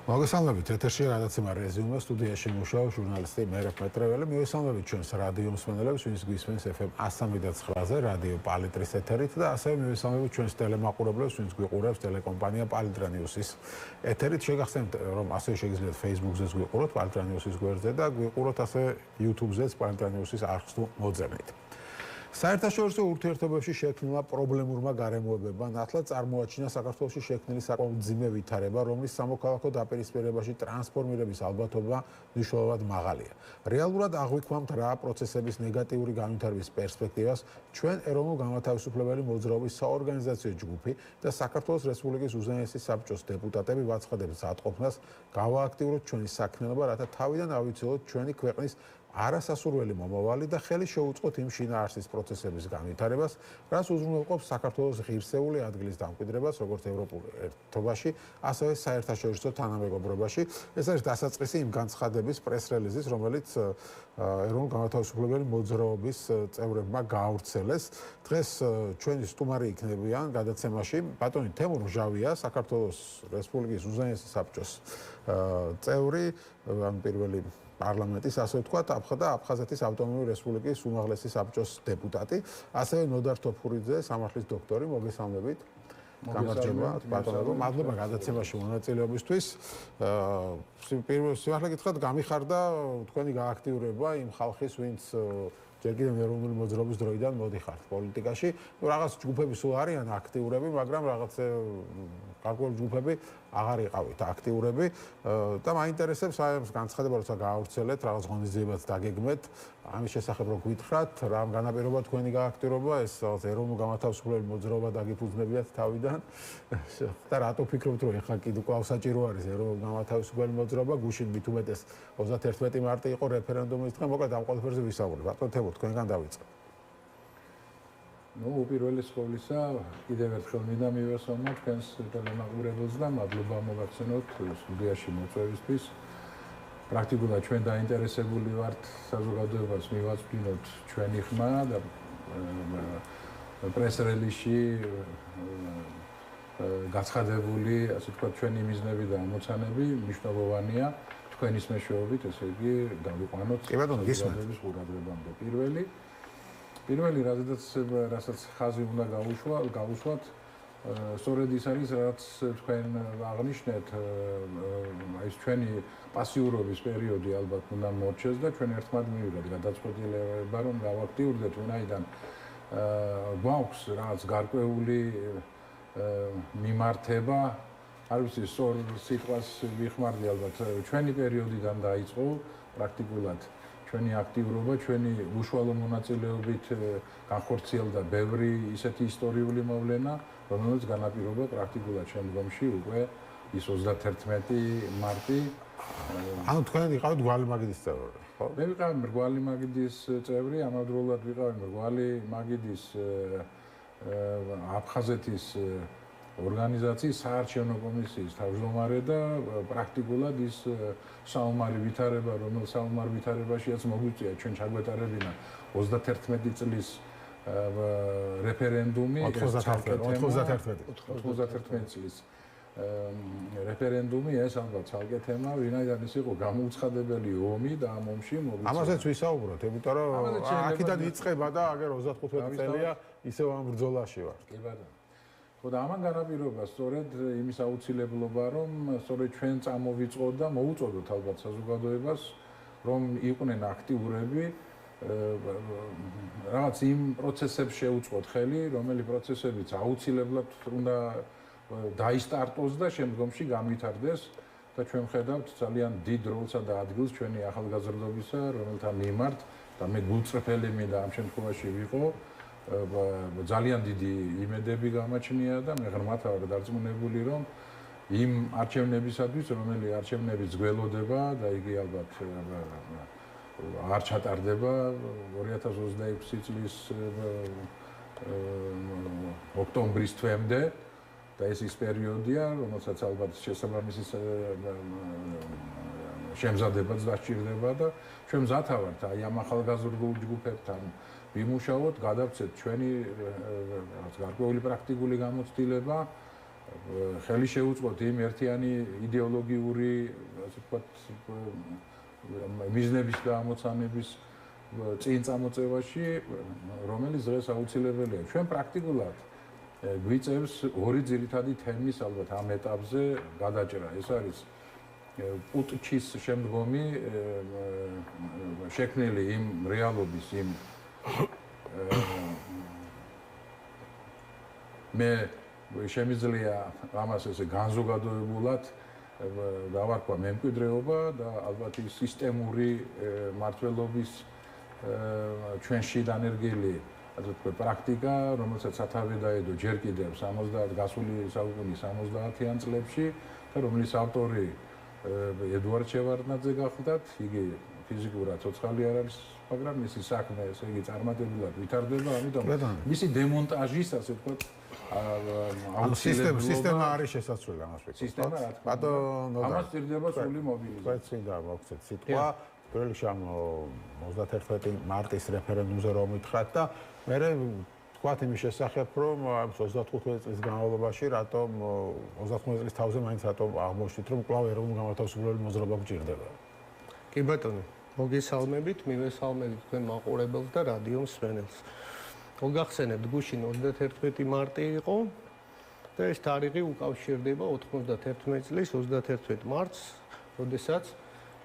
მოგესალმებით, ეთერში გადაცემა რეზიუმე, სტუდიაში მუშაობს ჟურნალისტი მერაბ მეტრეველი. მივესალმებით ჩვენს რადიო მსმენელებს, ვინც გვისმენს FM 103.9-ზე, რადიო პალიტრის ეთერით და ასევე მივესალმებით ჩვენს ტელემაყურებლებს, ვინც გვიყურებს ტელეკომპანია პალიტრა ნიუსის ეთერით. შეგახსენებთ, რომ ასევე შეგიძლიათ Facebook-ზეც გვიყუროთ პალიტრა ნიუსის გვერდზე და გვიყუროთ ასევე YouTube-ზეც პალიტრა ნიუსის არხს თუ მოძებნით. საერთაშორისო ურთიერთობებში შექმნილმა პრობლემურმა გარემოებებმა ნათლად წარმოაჩინა საქართველოში შექმნილი საკმაოდ მძიმე ვითარება, რომლის სამოქალაქო დაპირისპირებაში ტრანსფორმირების ალბათობა მნიშვნელოვნად მაღალია. რეალურად აღვიქვამთ რა პროცესების ნეგატიური განვითარების პერსპექტივას ჩვენ ეროვნულ განმათავისუფლებელი მოძრაობის საორგანიზაციო ჯგუფი და საქართველოს რესპუბლიკის უზენაესი საბჭოს დეპუტატები ვაცხადებს მზადყოფნას გავააქტიუროთ ჩვენი საქმიანობა, რათა თავიდან ავიცილოთ ჩვენი ქვეყნის არასასურველი მომავალი და ხელი შეუწყოთ იმ შინაარსის პროცესების განვითარებას, რაც უზრუნველყოფს საქართველოს ღირსეული ადგილის დამკვიდრებას როგორც ევროპულ ერთობაში, ასევე საერთაშორისო თანამეგობრობაში. ეს არის დასაწყისი იმ განცხადების პრეს-რელიზის, რომელიც ეროვნულ განმათავისუფლებელი მოძრაობის წევრებმა გაავრცელეს. დღეს ჩვენი სტუმარი იქნებიან გადაცემაში ბატონი თემურ მჟავია, საქართველოს რესპუბლიკის უზენაესი საბჭოს წევრი, ან პირველი პარლამენტის ასე ვთქვათ, და აფხაზეთის ავტონომიური რესპუბლიკის უმაღლესი საბჭოს დეპუტატი, ასევე ნოდარ თოფურიძე, სამართლის დოქტორი, მოგესალმებით. გამარჯობა, ბატონო, მადლობა გადაცემაში მონაწილეობისთვის. სიმართლე გითხრათ, გამიხარდა თქვენი გააქტიურება იმ ხალხის, ვინც ჯერ კიდევ ეროვნული მოძრაობის დროიდან მოდიხართ პოლიტიკაში. რაღაც ჯგუფები სულ არიან აქტიურები, მაგრამ რაღაც გარკვეული ჯგუფები აღარ იყავით აქტიურები და მაინტერესებს აი ამ განცხადება როცა გაავრცელეთ, რაღაც ღონისძიებაც დაგეგმეთ, ამის შესახებ რო გითხრათ, რა განაპირობა თქვენი გააქტიურება, ეს რაღაც ეროვნულ განმათავისუფლებელი მოძრაობა დაგიფუძნებიათ თავიდან და რატო ფიქრობთ, რომ ეხლა კიდევ კვლავ საჭირო არის ეროვნულ განმათავისუფლებელი მოძრაობა, გუშინ მით უმეტეს 31 მარტი იყო რეფერენდუმის დღე, მოკლედ ამ ყველაფერზე ვისაუბრებ. ბატონო თემურ, თქვენგან დავიწყებ. უპირველეს ყოვლისა, კიდევ ერთხელ მინდა მივესალმოთ თქვენს ტელემაყურებელს და მადლობა მოგახსენოთ სტუდიაში მოწვევისთვის. პრაქტიკულად ჩვენ დაინტერესებული ვართ საზოგადოებას მივაწვდინოთ ჩვენი ხმა და პრეს-რელიზში გაცხადებული, ასე ვთქვათ, ჩვენი მიზნები და ამოცანები მნიშვნელოვანია თქვენის მეშვეობით, ესე იგი გავიყვანოთ საზოგადოების ყურადღებამდე. პირველი რასაც ხაზი უნდა გავუშვათ, სწორედ ის არის, რაც თქვენ აღნიშნეთ, ეს ჩვენი პასიურობის პერიოდი ალბათ უნდა მორჩეს და ჩვენ ერთმანეთ მივიღეთ გადაწყვეტილება, რომ გავაქტიურდეთ, ვინაიდან გვაქვს რაღაც გარკვეული მიმართება, არ ვიცი, სწორ სიტყვას ვიხმარდი ალბათ, ჩვენი პერიოდიდან დაიწყო პრაქტიკულად ჩვენი აქტიურობა, ჩვენი უშუალო მონაწილეობით განხორციელდა ბევრი ისეთი ისტორიული მოვლენა, რომელიც განაპირობა პრაქტიკულად შემდგომში უკვე ის 31 მარტი. ანუ თქვენ იყავით მრგვალი მაგიდის წევრი, ხო? მე ვიყავი მრგვალი მაგიდის წევრი, ამავდროულად ვიყავი მრგვალი მაგიდის აფხაზეთის ორგანიზაციის საარჩევნო კომისიის თავმჯდომარე და პრაქტიკულად ის საომარი ვითარება, რომელიც საომარ ვითარებაშიაც მოგვიწია ჩვენ ჩაგვეტარებინა 31 წლის რეფერენდუმი 91 წლის რეფერენდუმი ეს ალბათ ცალკე თემა, ვინაიდან ის იყო გამოუცხადებელი ომი და ამ ომში მოგვიწია. ამაზეც ვისაუბროთ, იმიტომ რომ აქედან იწყება და აგერ 35 წელია ისევ ამ ბრძოლაში ვართ. კი ბატონო. ხო და ამან განაპირობა სწორედ იმის აუცილებლობა, რომ სწორედ ჩვენ წამოვიწყოთ და მოუწოდოთ ალბათ საზოგადოებას, რომ იყვნენ აქტიურები, რაღაც იმ პროცესებს შეუწყოთ ხელი, რომელი პროცესებიც აუცილებლად უნდა დაისტარტოს და შემდგომში განვითარდეს და ჩვენ ხედავთ ძალიან დიდ როლსა და ადგილს ჩვენი ახალგაზრდობისა, რომელთა მიმართ და მე გულწრფელი მინდა ამ შემთხვევაში ვიყო. ძალიან დიდი იმედები გამაჩნია და მე ღრმად ვარ დარწმუნებული, რომ იმ არჩევნებისათვის, რომელი არჩევნებიც გველოდება და იგი ალბათ არ ჩატარდება 2026 წლის ოქტომბრის თვემდე და ეს ის პერიოდია, რომელსაც ალბათ შესაბამისი შემზადებაც დასჭირდება და ჩვენ მზად ვართ აი ამ ახალგაზრდულ ჯგუფებთან ვიმუშაოთ, გადავცეთ ჩვენი რაღაც გარკვეული პრაქტიკული გამოცდილება ხელი შეუწყოთ იმ ერთიანი იდეოლოგიური, ასე ვთქვათ, მიზნების და ამოცანების წინ წამოწევაში, რომელიც დღეს აუცილებელია. ჩვენ პრაქტიკულად გვიწევს ორი ძირითადი თემის ალბათ ამ ეტაპზე გადაჭრა. ეს არის პუტჩის შემდგომი შექმნილი იმ რეალობის იმ მე შემიძლია ამას ესე განზოგადოებულად დავარქვა მემკვიდრეობა და ალბათ ის სისტემური მართლობის ჩვენში დანერგილი ასე ვთქვათ პრაქტიკა, რომელსაც სათავე დაედო ჯერ კიდევ 70 გასული საუკუნის 70-იან წლებში და რომლის ავტორი ედუარდ შევარდნაძე გახლდათ, იგი ფიზიკურად ცოცხალი არ არის, მაგრამ მისი საქმე ესე იგი წარმატებულად ვითარდება, ამიტომ მისი დემონტაჟის ასე ვთქვათ სისტემა არის შესაძლებელი ამას ვიტყვი. სისტემა რა თქმა უნდა. ამას სჭირდება სრული მობილიზაცია. წინდა მოგცეთ სიტყვა. პირველ შამო 31 მარტის რეფერენდუმზე რომ მითხრათ და მე თქვათ იმის შესახებ, რომ 35 წლის განმავლობაში რატომ 35 წლის თავზე მაინც რატომ აღმოჩნდით, რომ კვლავ ეროვნულ განმათავისუფლებელი მოძრაობა გჭირდება. კი ბატონო, მოგესალმებით, მივესალმებით თქვენ მაყურებელს და რადიო მსმენელს. მოგახსენებთ, გუშინ 31 მარტი იყო და ეს თარიღი უკავშირდება 91 წლის 31 მარტს, როდესაც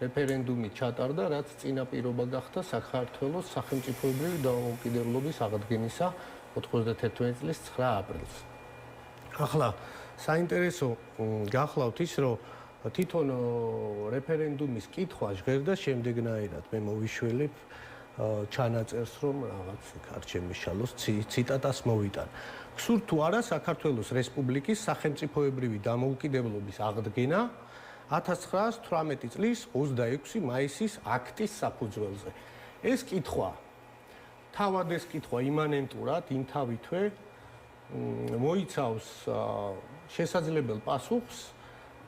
რეფერენდუმი ჩატარდა, რაც წინაპირობა გახდა საქართველოს სახელმწიფოებრივი დამოუკიდებლობის აღდგენისა 91 წლის 9 აპრილს. ახლა საინტერესო გახლავთ ის, რომ თვითონ რეფერენდუმის კითხვა ჟღერდა შემდეგნაირად. მე მოვიშველებ ჩანაწერს, რომ რაღაც არჩევმიშალოს ციტატას მოვიტან. გსურთ თუ არა საქართველოს რესპუბლიკის სახელმწიფოებრივი დამოუკიდებლობის აღდგენა 1918 წლის 26 მაისის აქტის საფუძველზე. ეს კითხვა, თავად ეს კითხვა იმანენტურად, იმთავითვე მოიცავს შესაძლებელ პასუხს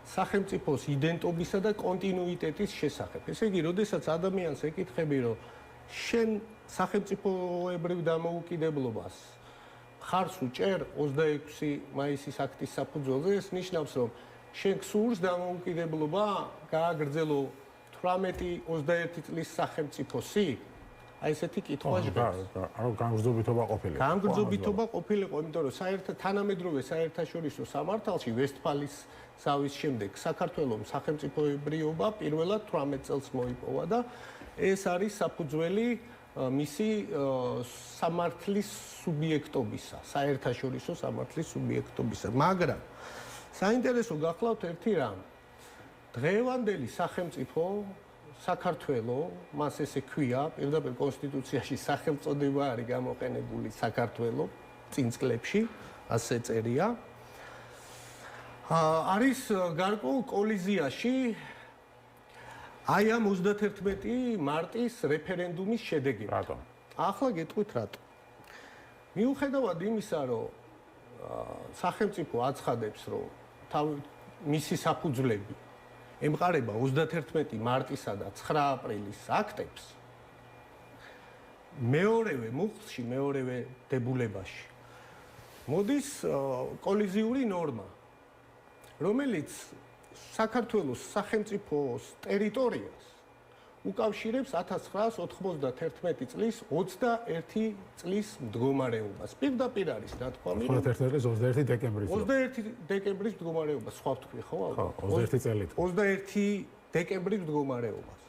სახელმწიფოს იდენტობისა და კონტინუიტეტის შესახებ. ესე იგი, როდესაც ადამიანს ეკითხები, რომ შენ სახელმწიფოებრივ დამოუკიდებლობას ხარს უჭერ 26 მაისის აქტის საფუძველზე, ეს ნიშნავს, რომ შენ გსურს დამოუკიდებლობა გააგრძელო 18-21 წლის სახელმწიფოსი? აი ესეთი კითხვა ჟღერს. განგრძობითობა ყოფილიყო. განგრძობითობა ყოფილიყო, იმიტომ რომ თანამედროვე საერთაშორისო სამართალში ვესტფალის ზავის შემდეგ საქართველოს სახელმწიფოებრიობა პირველად 18 წელს მოიპოვა და ეს არის საფუძველი მისი სამართლის სუბიექტობისა, საერთაშორისო სამართლის სუბიექტობისა. მაგრამ საინტერესო გახლავთ ერთი რამ. დღევანდელი სახელმწიფო საქართველოს, მას ესე ქვია, პირდაპირ კონსტიტუციაში სახელწოდება არის გამოყენებული საქართველოს წინ წლებში, ასე წერია. არის გარკვეულ კოლიზიაში აი ამ 31 მარტის რეფერენდუმის შედეგი. რატომ? ახლა გეტყვით რატომ. მიუხედავად იმისა, რომ სახელმწიფო აცხადებს, რომ მისი საფუძვლები ემყარება 31 მარტისა და 9 აპრილის აქტებს, მეორევე მუხლში, მეორევე დებულებაში მოდის კოლიზიური ნორმა, რომელიც საქართველოს სახელმწიფოს ტერიტორიას უკავშირებს 1991 წლის 21 წლის მდგომარეობას. პირდაპირ არის ნათქვამი, 21 დეკემბრის 21 დეკემბრის მდგომარეობას, სხვა ვთქვი, ხო? 21 წელით. 21 დეკემბრის მდგომარეობას.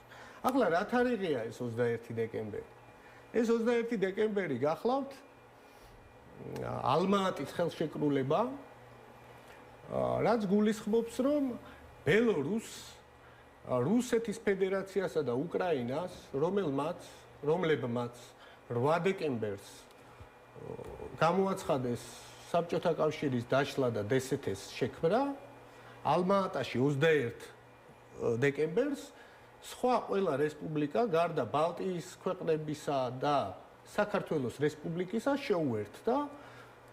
ახლა რა თარიღია ეს 21 დეკემბერი? ეს 21 დეკემბერი გახლავთ ალმა-ატის ხელშეკრულება, რაც გულისხმობს, რომ რუსეთის ფედერაციასა და უკრაინას, რომლებმაც 8 დეკემბერს გამოაცხადეს საბჭოთა კავშირის დაშლა და დსთ-ს შექმნა, ალმა-ატაში 21 დეკემბერს სხვა ყველა რესპუბლიკა გარდა ბალტიის ქვეყნებისა და საქართველოს რესპუბლიკისა შეუერთდა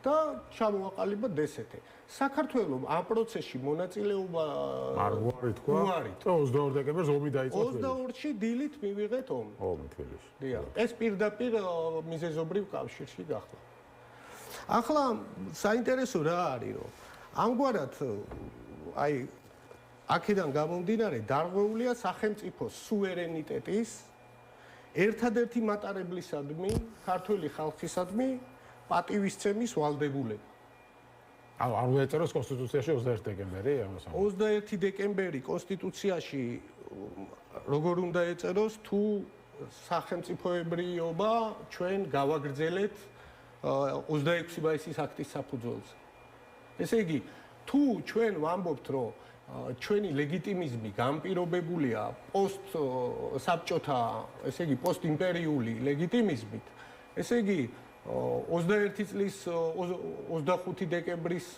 და ჩამოაყალიბა დსთ. საქართველოს ამ პროცესში მონაწილეობა არ უარი თქვა. 22 დეკემბერს ომი დაიწყო. 22-ში დილით მივიღეთ ომი. ომი თბილისში. დიახ, ეს პირდაპირ მიზეზობრივ კავშირში გახდა. ახლა საინტერესო რა არის, რომ ამგვარად აი აქედან გამომდინარე დარღვეულია სახელმწიფოს სუვერენიტეტის ერთადერთი მატარებლისადმი ქართული ხალხისადმი პატივისცემის ვალდებულება. არ უნდა ეწეროს კონსტიტუციაში 21 დეკემბერი ამას. 21 დეკემბერი კონსტიტუციაში როგორ უნდა ეწეროს თუ სახელმწიფოებრიობა ჩვენ გავაგრძელეთ 26 მაისის აქტის საფუძველზე. ესე იგი, თუ ჩვენ ვამბობთ, რომ ჩვენი ლეგიტიმიზმი განპირობებულია პოსტ საბჭოთა, ესე იგი, პოსტიმპერიული ლეგიტიმიზმით, ესე იგი 21 წლის 25 დეკემბრის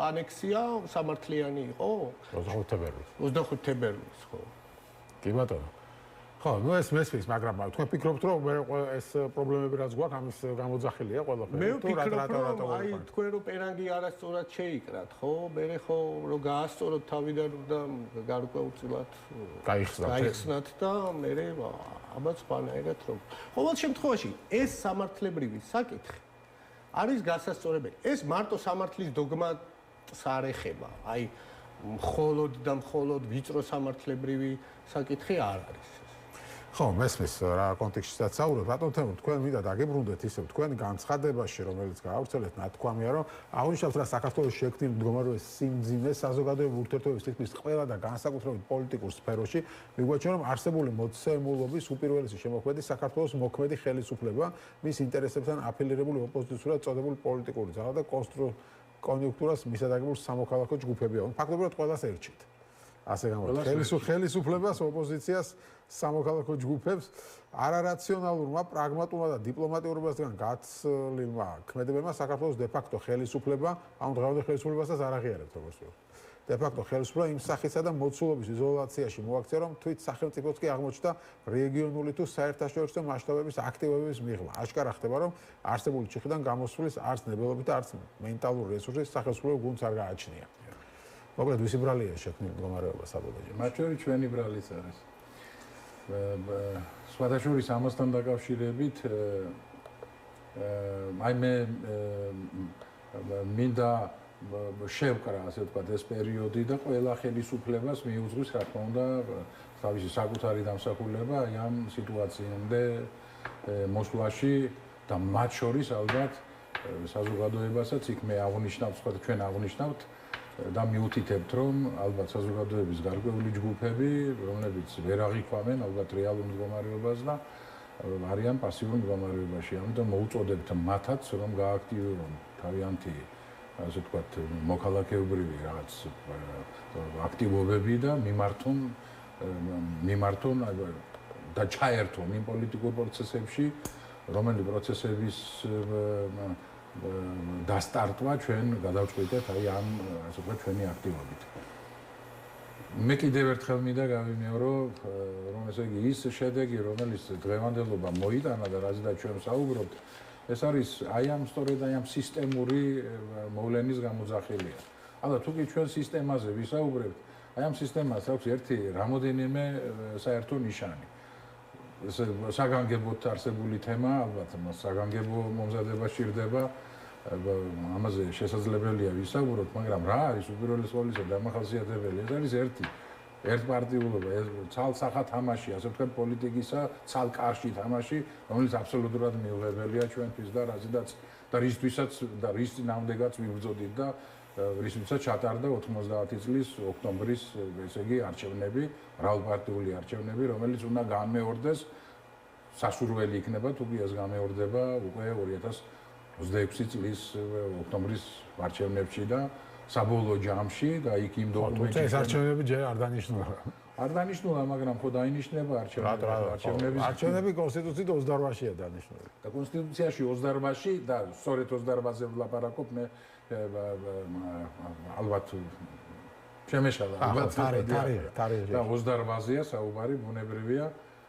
ანექსია სამართლიანი იყო? 25 თებერვლის. 25 თებერვლის, ხო. კი ბატონო. ხო, ნუ ეს მესმის, მაგრამ თქვენ ფიქრობთ, რომ ეს პრობლემები რაც გვაქვს, ამის გამოძახილია ყველაფერი? მე ვფიქრობ, რომ აი თქვენ რო პერანგი არასწორად შეიკრათ, ხო? მე ხო რომ გაასწოროთ თავიდან და გარკვეულწილად გაიხსნათ და მე აბაც ბანაერად რომ. ყოველ შემთხვევაში ეს სამართლებრივი საკითხი არის გასასწორებელი. ეს მარტო სამართლის დოგმატს არ ეხება. აი მხოლოდ და მხოლოდ ვიწრო სამართლებრივი საკითხი არ არის. ხო, მესმის რა კონტექსტშიც საუბრობ, ბატონ თემურ, თქვენ მინდა დაგებრუნდეთ ისევ თქვენ განცხადებაში, რომელიც გაავრცელეთ, ნათქვამია, რომ აღნიშნავთ რა საქართველოს შექმნილ მდგომარეობის სიმძიმეს საზოგადოებრივი ურთიერთობების თითქმის ყველა და განსაკუთრებით პოლიტიკურ სფეროში, მიგვაჩნია, რომ არსებული მოცემულობის უპირველესი შემოქმედი საქართველოს მოქმედი ხელისუფლება, მის ინტერესებთან აფილირებული ოპოზიციურად წოდებული პოლიტიკური ძალა და კონიუნქტურას მისადაგებულ სამოქალაქო ჯგუფებია. ფაქტობრივად ყველას ერჩით. ასე გამოდის. ხელისუფლებას, ოპოზიციას, სამოქალაქო ჯგუფებს არარაციონალურმა, პრაგმატულმა და დიპლომატიურობასგან გაცლილმა ქმედებებმა საქართველოს დე-ფაქტო ხელისუფლება, ამ დღევანდელ ხელისუფლებასაც არ აღიარებთ როგორც ვთქვი. დე-ფაქტო ხელისუფლება იმ სახისა და მოცულობის იზოლაციაში მოაქცია, რომ თვით სახელმწიფოც კი აღმოჩნდა რეგიონული თუ საერთაშორისო მასშტაბების აქტივობების მიღმა. აშკარა ხდება, რომ არსებული ჩიხიდან გამოსვლის არც ნებელობით და არც მენტალური რესურსის სახელმწიფო გუნდს არ გააჩნია. მოკლედ ვისი ბრალია შექმნილი მდგომარეობა საბოლოო. მათ შორის ჩვენი ბრალიც არის. სხვადასხვა ამასთან დაკავშირებით აი მე მინდა შევკრა ასე ვთქვათ ეს პერიოდი და ყველა ხელისუფლებას მიუძღვის რა თქმა უნდა თავისი საკუთარი დამსახურება აი ამ სიტუაციამდე მოსვლაში და მათ შორის ალბათ საზოგადოებასაც იქ მე აღნიშნავ სხვა ჩვენ აღნიშნავთ და მიუთითებთ რომ ალბათ საზოგადოების გარკვეული ჯგუფები რომლებიც ვერ აღიქვამენ ალბათ რეალურ მდგომარეობას და არიან პასიურ მდგომარეობაში ამიტომ მოუწოდებთ მათაც რომ გააქტივირონ თავიანთი ასე ვთქვათ მოქალაქეობრივი რაღაც აქტივობები და მიმართონ და ჩაერთონ იმ პოლიტიკურ პროცესებში რომელი პროცესების დასტარტვა ჩვენ გადავწყვიტეთ აი ამ ასე ვთქვათ ჩვენი აქტივობით. მე კიდევ ერთხელ მინდა გავიმეორო რომ ესე იგი ის შედეგი რომელიც დღევანდელობა მოიტანა და რაზეც ჩვენ საუბრობთ ეს არის აი ამ სწორედ აი ამ სისტემური მოვლენის გამოძახილია. ალბათ თუ კი ჩვენ სისტემაზე ვისაუბრებთ აი ამ სისტემას აქვს ერთი რამოდენიმე საერთო ნიშანი. საგანგებოდ არსებული თემა ალბათ საგანგებო მომზადება სჭირდება ამაზე შესაძლებელია ვისაუბროთ მაგრამ რა არის უპირველეს ყოვლისა დამახასიათებელი ეს არის ერთპარტიულობა ეს ცალსახა თამაში ასე ვთქვათ პოლიტიკისა ცალკარში თამაში რომელიც აბსოლუტურად მიუღებელია ჩვენთვის და რაზედაც და რისთვისაც და რის წინააღმდეგაც ვიბრძოდით და რისთვისაც ჩატარდა 90 წლის ოქტომბრის ესე იგი არჩევნები მრავალპარტიული არჩევნები რომელიც უნდა განმეორდეს სასურველი იქნება თუ კი ეს გამეორდება უკვე 2026 წლის ოქტომბრის არჩევნებში და საბოლოო ჯამში და იქ იმ დოკუმენტში ეს არჩევნები ჯერ არ დანიშნულა. არ დანიშნულა, მაგრამ ხო დაინიშნება არჩევნები. არჩევნები კონსტიტუციით 28-ია დანიშნული. და კონსტიტუციაში 28-ში და სწორედ 28-ზე ვლაპარაკობ მე ალბათ შემეშალა ალბათ თარიღი და 28-ზეა საუბარი ბუნებრივია.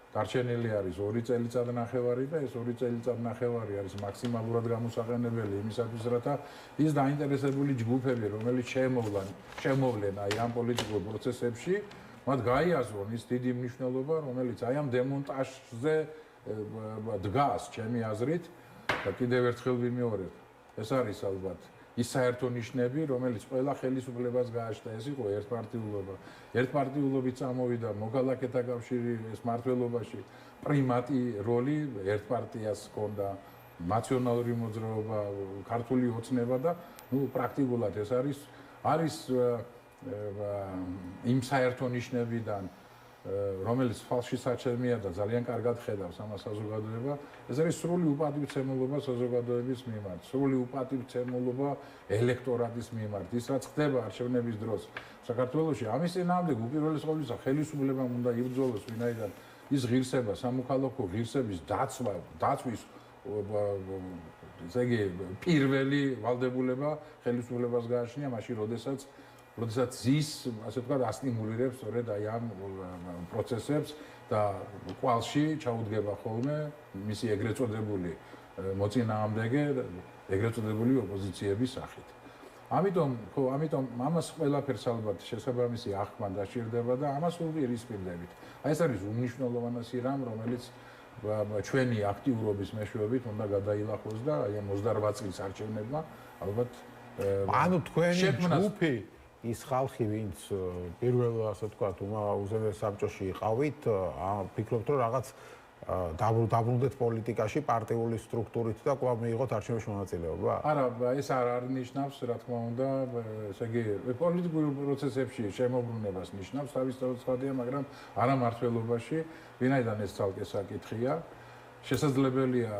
დარჩენილი არის 2 წელიწადნახევარი და ეს 2 წელიწადნახევარი არის მაქსიმალურად გამოსაყენებელი იმისათვის, რათა ის დაინტერესებული ჯგუფები, რომელიც შემოვლენ აი ამ პოლიტიკურ პროცესებში, მათ გაიაზრონ ის დიდი მნიშვნელობა, რომელიც აი ამ დემონტაჟზე დგას, ჩემი აზრით, და კიდევ ერთხელ ვიმეორებ. ეს არის ალბათ ის საერთო ნიშნები, რომელიც ყველა ხელისუფლებას გააჩნდა, ეს იყო ერთპარტიულობა. ერთპარტიულობით წამოვიდა მოქალაქეთა კავშირი ეს მმართველობაში, პრიმატი როლი ერთპარტიას ჰქონდა, ნაციონალური მოძრაობა, ქართული ოცნება და პრაქტიკულად ეს არის იმ საერთო ნიშნებიდან რომელიც ფალშისაჩემია და ძალიან კარგად ხედავს ამას საზოგადოება, ეს არის სრული უპატივცემულობა საზოგადოების მიმართ, სრული უპატივცემულობა ელექტორატის მიმართ. ის რაც ხდება არჩევნების დროს საქართველოში, ამის წინააღმდეგ უპირველეს ყოვლისა ხელისუფლებამ უნდა იბრძოლოს, ვინაიდან ის ღირსება, სამოქალაქო ღირსების დაცვის ესე იგი პირველი ვალდებულება ხელისუფლებას გააჩნია, მაშინ როდესაც ის, ასე ვთქვათ, ასტიმულირებს სწორედ აი ამ პროცესებს და კვალში ჩაუდგება ხოლმე მისი ეგრეთ წოდებული მოწინააღმდეგე, ეგრეთ წოდებული ოპოზიციების სახით. ამიტომ ამას ყველაფერს ალბათ შესაბამისი აღქმა დაჭირდება და ამას უპირისპირდებით. აი ეს არის უმნიშვნელოვანესი რამ, რომელიც ჩვენი აქტიურობის მეშვეობით უნდა გადაილახოს და აი ამ 28 წლის არჩევნებმა ალბათ ანუ თქვენი ჯგუფი ის ხალხი, ვინც პირველ ასე ვთქვათ, უზენაეს საბჭოში იყავით, ფიქრობთ, რომ რაღაც დაბრუნდეთ პოლიტიკაში პარტიული სტრუქტურით და კვლავ მიიღოთ არჩევნებში მონაწილეობა? არა, ეს არ ნიშნავს, რა თქმა უნდა, ესე იგი პოლიტიკურ პროცესებში შემოbrunებას ნიშნავს თავისთავადია, მაგრამ არა მართლობაში, ვინაიდან ეს ცალკე საკითხია. შესაძლებელია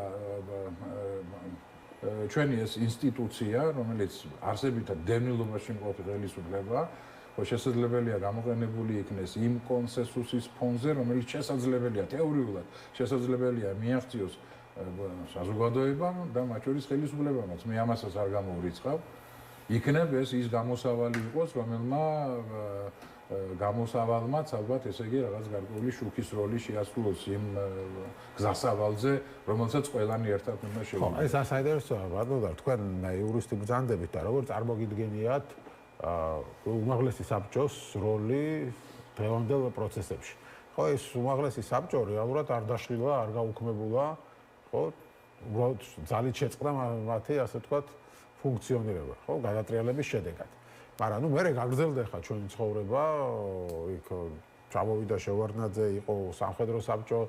ჩვენი ეს ინსტიტუცია, რომელიც არსებითად დევნილობაში მყოფი ხელისუფლება, შესაძლებელია გამოყენებული იქნეს იმ კონსენსუსის ფონზე, რომელიც შესაძლებელია თეორიულად, შესაძლებელია მიაღწიოს საზოგადოებამ და მათ შორის ხელისუფლებამაც. მე ამასაც არ გამოვრიცხავ. იქნებ ის გამოსავალი იყოს, რომელმა გამოსავალმაც ალბათ ესე იგი რაღაც გარკვეული შუქის როლი შეასრულოს იმ გზასავალზე, რომელსაც ყველანი ერთად უნდა შევიდეთ. ხო, ეს საინტერესოა, ბატონო, თქვენ იურისტი ბრძანდებით და როგორ წარმოგიდგენიათ უმაღლესი საბჭოს როლი დღევანდელ პროცესებში. ხო, ეს უმაღლესი საბჭო რეალურად არ დაშლილა, არ გაუქმებულა, ხო, უბრალოდ ძალით შეწყდა მათი, ასე ვთქვათ, ფუნქციონირება, ხო, გადატრიალების შედეგად. მაგრამ მე გაგრძელდა ხა ჩვენი ცხოვრება, იქ ჩამოვიდა შევარდნაძე, იყო სამხედრო საბჭო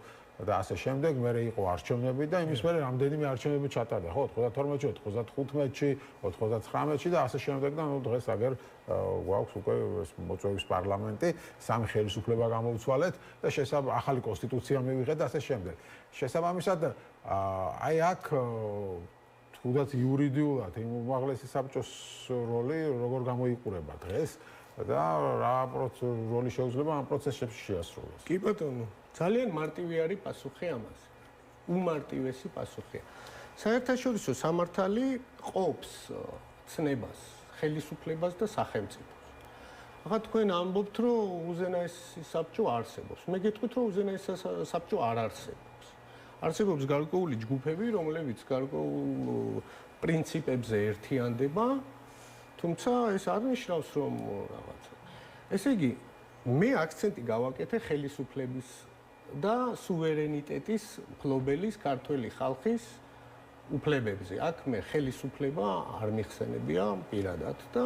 და ასე შემდეგ, მე იყო არჩევნები და იმის მერე რამდენიმე არჩევნები ჩატარდა, ხო, 92-ში, 95-ში, 99-ში და ასე შემდეგ და დღეს აგერ გვაქვს უკვე მოწვევის პარლამენტი, სამი ხელისუფლება გამოვცვალეთ და ახალი კონსტიტუცია მივიღეთ და ასე შემდეგ. შესაბამისად, აი აქ თუნდაც იურიდიულად იმ უმაღლესი საბჭოს როლი როგორ გამოიყურება დღეს და რა როლი შეუძლება ამ პროცესებში შეასრულოს. კი ბატონო, ძალიან მარტივი არის პასუხი ამაზე. უმარტივესი პასუხია. საერთაშორისო სამართალი ყოფს ცნებას, ხელისუფლებას და სახელმწიფოს. ახლა თქვენ ამბობთ, რომ უზენაესი საბჭო არსებობს. მე გეტყვით, რომ უზენაესი საბჭო არ არსებობს. არსებობს გარკვეული ჯგუფები, რომლებიც გარკვეულ პრინციპებზე ერთიანდება, თუმცა ეს არ ნიშნავს, რომ რაღაცა. ესე იგი, მე აქცენტი გავაკეთე ხელისუფლების და სუვერენიტეტის მფლობელის ქართველი ხალხის უფლებებზე. აქ მე ხელისუფლება არ მიხსენებია პირადად და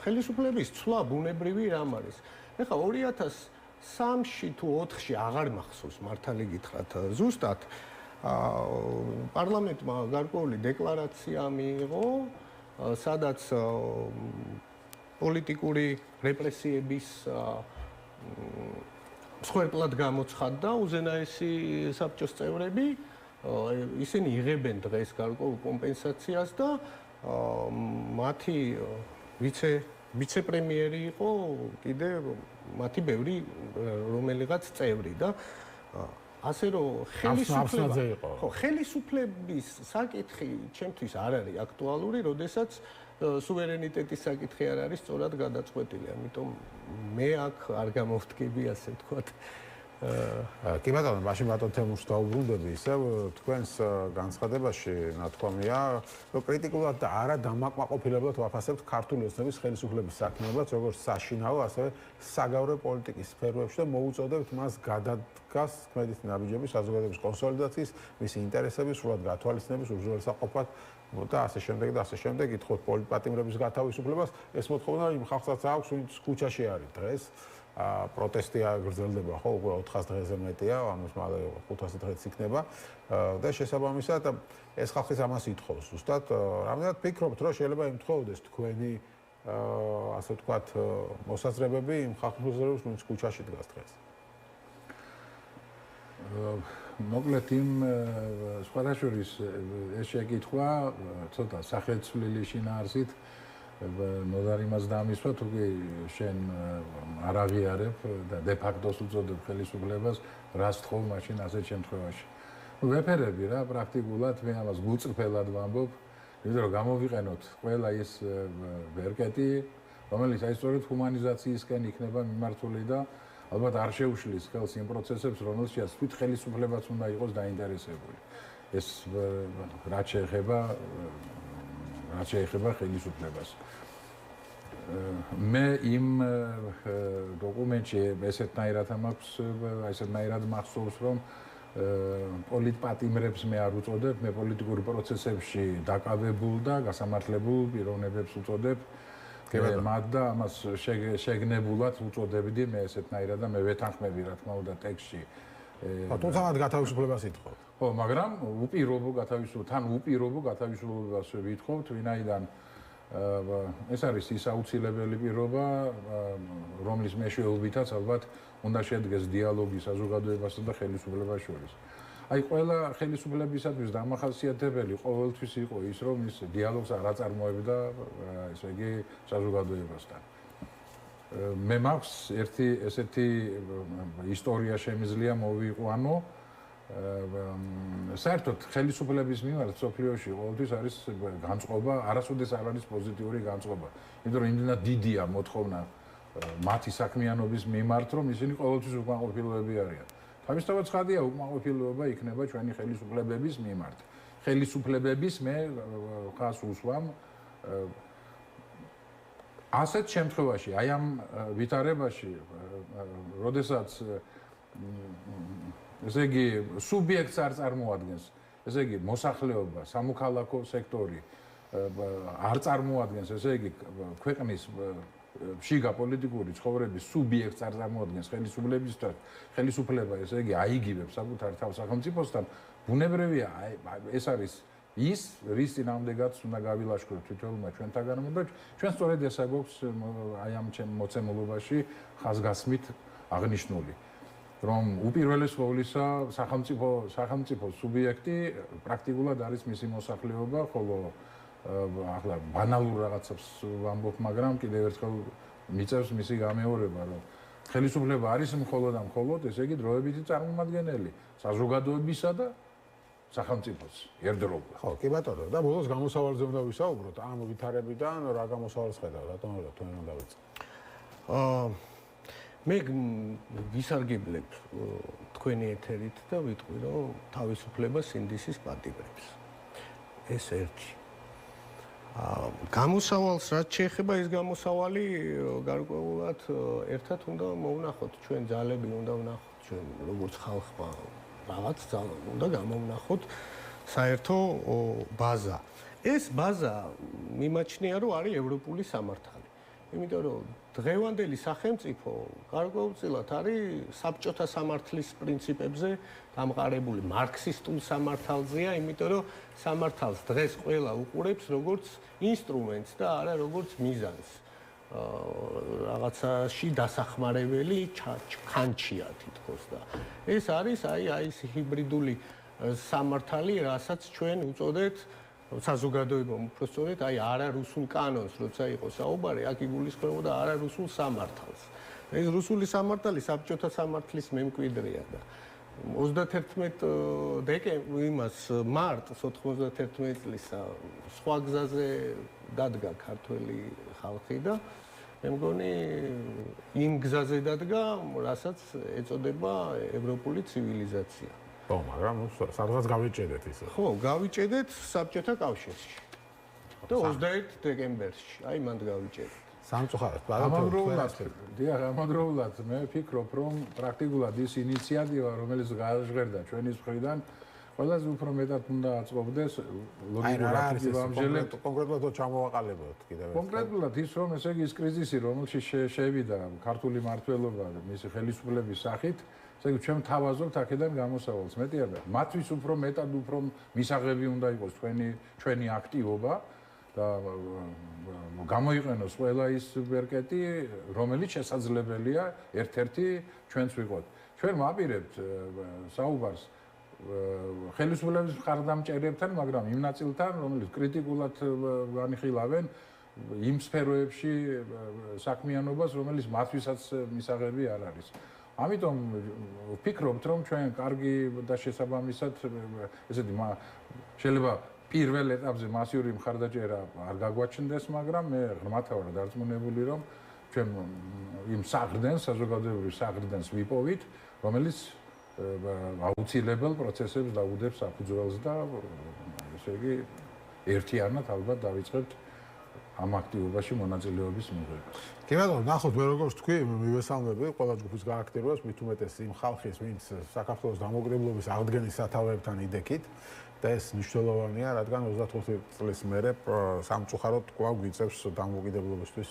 ხელისუფლების ცვლა ბუნებრივი რამ არის. ეხლა 2003-ში თუ 4-ში აღარ მახსოვს მართალი გითხრათ ზუსტად პარლამენტმა გარკვეული დეკლარაცია მიიღო, სადაც პოლიტიკური რეპრესიების მსხვერპლად გამოცხადდა უზენაესი საბჭოს წევრები, ისინი იღებენ დღეს გარკვეულ კომპენსაციას და მათი ვიცე-პრემიერი იყო კიდე მათი ბევრი რომელიღაც წევრი და ასე რომ ხელისუფლების საკითხი ჩემთვის არ არის აქტუალური, როდესაც სუვერენიტეტის საკითხი არ არის სწორად გადაწყვეტილი. ამიტომ მე აქ არ გამოვდგები, ასე ვთქვათ. კი ბატონო, მაშინ ბატონ თემურს დაუბრუნდები, ისევ თქვენს განცხადებაში ნათქვამია, რომ კრიტიკულად და არა დამაკმაყოფილებლად ვაფასებთ ქართული ოცნების ხელისუფლების საქმიანობას, როგორც საშინაო, ასევე საგავრო პოლიტიკის სფეროებში და მოუწოდებთ მას გადადგას ქმედის ნაბიჯების საზოგადოების კონსოლიდაციის, მისი ინტერესების სრულად გათვალისწინების უზრუნველსაყოფად და ასე შემდეგ და ასე შემდეგ ითხოვთ პოლიტპატიმრების გათავისუფლებას. ეს მოთხოვნა იმ ხალხსაც აქვს, ვინც ქუჩაში არის დღეს. პროტესტი გრძელდება ხო უკვე 400 დღეზე მეტია, ანუ მალე 500 დღეც იქნება და შესაბამისად ეს ხალხის ამას ითხოვს. ზუსტად რამდენად ფიქრობთ, რომ შეიძლება ემთხოვდეს თქვენი ასე ვთქვათ მოსაზრებები იმ ხალხს, ვინც ქუჩაში დგას დღეს? მოკლედ იმ სხვადასხვის ეს შეკითხვა ცოტა სახელმწიფო შინაარსით ნოდარ იმას დამისვა თუ კი შენ არ აღიარებ და დე ფაქტოს უწოდებ ხელისუფლებას რას თხოვ მაშინ ასეთ შემთხვევაში ვეფერები რა პრაქტიკულად მე ამას გულწრფელად ვამბობ იმიტომ რომ გამოვიყენოთ ყველა ის ვერკეტი რომელიც აი სწორედ ჰუმანიზაციისკენ იქნება მიმართული და ალბათ არ შეუშლის ხელს იმ პროცესებს რომელშიც თვით ხელისუფლებაც უნდა იყოს დაინტერესებული ეს რაც შეეხება ხელისუფლებას მე იმ დოკუმენტში ესეთნაირად მაქვს ესეთნაირად მახსოვს რომ პოლიტპატიმრებს მე არ უწოდებ მე პოლიტიკური პროცესებში დაკავებულ და გასამართლებულ პიროვნებებს უწოდებ მათ და ამას შეგნებულად უწოდებდი მე ესეთნაირად და მე ვეთანხმები რა თქმა უნდა ტექსტში თუმცა მათ გათავისუფლებას ითხოვთ ხო მაგრამ უპირობო გათავისუფლებას ვითხოვთ ვინაიდან ეს არის ის აუცილებელი პირობა რომლის მეშვეობითაც ალბათ უნდა შედგეს დიალოგი საზოგადოებასა და ხელისუფლებას შორის აი ყველა ხელისუფლებისათვის დამახასიათებელი ყოველთვის იყო ის რომ ის დიალოგს არ აწარმოებდა ესე იგი საზოგადოებასთან მე მაქვს ერთი ესეთი ისტორია შემიძლია მოვიყვანო საერთოდ ხელისუფლების მიმართ სოფლიოში ყოველთვის არის განწყობა არასოდეს არ არის პოზიტიური განწყობა იმიტომ რომ იმდენად დიდია მოთხოვნა მათი საქმიანობის მიმართ რომ ისინი ყოველთვის უკმაყოფილოები არიან თავისთავად ცხადია უკმაყოფილოება იქნება ჩვენი ხელისუფლებების მიმართ ხელისუფლებების მე ხას უსვამ ასეთ შემთხვევაში აი ამ ვითარებაში როდესაც ესე იგი სუბიექტს არ წარმოადგენს ესე იგი მოსახლეობა სამოქალაქო სექტორი არ წარმოადგენს ესე იგი ქვეყნის შიგა პოლიტიკური ცხოვრების სუბიექტს არ წარმოადგენს ხელისუფლება ესე იგი აიგივებს საკუთარ თავს სახელმწიფოსთან ბუნებრივია ეს არის ის რის წინააღმდეგაც უნდა გავილაშქროთ თითოეულმა ჩვენთაგანმა და ჩვენ სწორედ ესა გვაქვს აი ამ მოცემულობაში ხაზგასმით აღნიშნული რომ უპირველეს ყოვლისა სახელმწიფო სუბიექტი პრაქტიკულად არის მისი მოსახლეობა, ხოლო ახლა ბანალურ რაღაცებს ვამბობ, მაგრამ კიდევ ერთხელ მიწევს მისი გამეორება, რომ ხელისუფლება არის მხოლოდ და მხოლოდ, ესე იგი დროებითი წარმომადგენელი საზოგადოებისა და სახელმწიფოს ერთდროულად. ხო, კი ბატონო, და ბოლოს გამოსავალზე უნდა ვისაუბროთ ამ ვითარებიდან, რა გამოსავალს ხედავ, რატომ თქვენ უნდა დავიწყოთ? მე ვისარგებლებ თქვენი ეთერით და ვიტყვი რომ თავისუფლება სინდისის პატიმრებს. ეს ერთი. გამოსავალს რაც შეეხება ეს გამოსავალი გარკვეულად ერთად უნდა მოვნახოთ ჩვენ ძალები უნდა ვნახოთ ჩვენ როგორც ხალხმა რაღაც უნდა გამოვნახოთ საერთო ბაზა. ეს ბაზა მიმაჩნია რომ არის ევროპული სამართალი. იმიტომ რომ დღევანდელი სახელმწიფო გარკვეულწილად არის საბჭოთა სამართლის პრინციპებზე დამყარებული მარქსისტულ სამართალზეა, იმიტომ რომ სამართალს დღეს ყველა უყურებს როგორც ინსტრუმენტს და არა როგორც მიზანს. რაღაცაში დასახმარებელი ხანჩია თითქოს და ეს არის აი ეს ჰიბრიდული სამართალი, რასაც ჩვენ უწოდეთ საზოგადოებამ უпростоრეთ აი არარუსულ კანონს როცა იყო საუბარი აქ იგულისხმებოდა არარუსულ სამართალს. ეს რუსული სამართალი საბჭოთა სამართლის მემკვიდრეა და 31 მარტს 91 წლის სხვა გზაზე დადგა ქართველი ხალხი და მე მგონი იმ გზაზე დადგა, რასაც ეწოდება ევროპული ცივილიზაცია. ხო, მაგრამ სადღაც გავიჭედეთ ისე. ხო, გავიჭედეთ საბჭოთა კავშირში. და 21 დეკემბერში, აი მანდ გავიჭედეთ. სამწუხაროდ, ამავდროულად მე ვფიქრობ, რომ პრაქტიკულად ის ინიციატივა, რომელიც გააჟღერდა ჩვენი მხრიდან, ყველაზე უფრო მეტად უნდა აწყობდეს ლოგიკურად ამჟელებ კონკრეტულად ჩამოვაყალიბოთ კიდევ კონკრეტულად ის რომ ესე იგი ის კრიზისი რომელშიც შევიდა ქართული მმართველობა მისი ხელისუფლების სახით ესე იგი ჩვენ თავაზობთ აქედან გამოსავალს მეტიება მათთვის უფრო მეტად უფრო მისაღები უნდა იყოს ჩვენი აქტივობა და გამოიყენოს ყველა ის ვერკეტი რომელიც შესაძლებელია ერთ-ერთი ჩვენც ვიყოთ ჩვენ ვაპირებთ საუბარს ხელისუფლების მხარდამჭერებთან, მაგრამ იმ ნაწილთან, რომელიც კრიტიკულად განიხილავენ იმ სფეროებში საქმიანობას, რომელიც მათთვისაც მისაღები არ არის. ამიტომ ვფიქრობთ, რომ ჩვენ კარგი და შესაბამისად ესეთი შეიძლება პირველ ეტაპზე მასიური მხარდაჭერა არ გაგვაჩნდეს, მაგრამ მე ღრმათა ვარ დარწმუნებული, რომ ჩვენ იმ საღრდენს, საზოგადოებრივ საღრდენს ვიპოვით, რომელიც აუცილებელ პროცესებს დაუდებს საფუძველს და ესე იგი ერთიანად ალბათ დავიწყებთ ამ აქტივობაში მონაწილეობის მიღებას. კი ბატონო, ნახოთ მე როგორც თქვი, მივესალმები ყველა ჯგუფის გააქტიურებას, მით უმეტეს იმ ხალხის, ვინც საქართველოს დამოუკიდებლობის აღდგენის სათავეებთან იდექით და ეს მნიშვნელოვანია, რადგან 24 წლის მერე სამწუხაროდ კვლავ გვიწევს დამოუკიდებლობისთვის,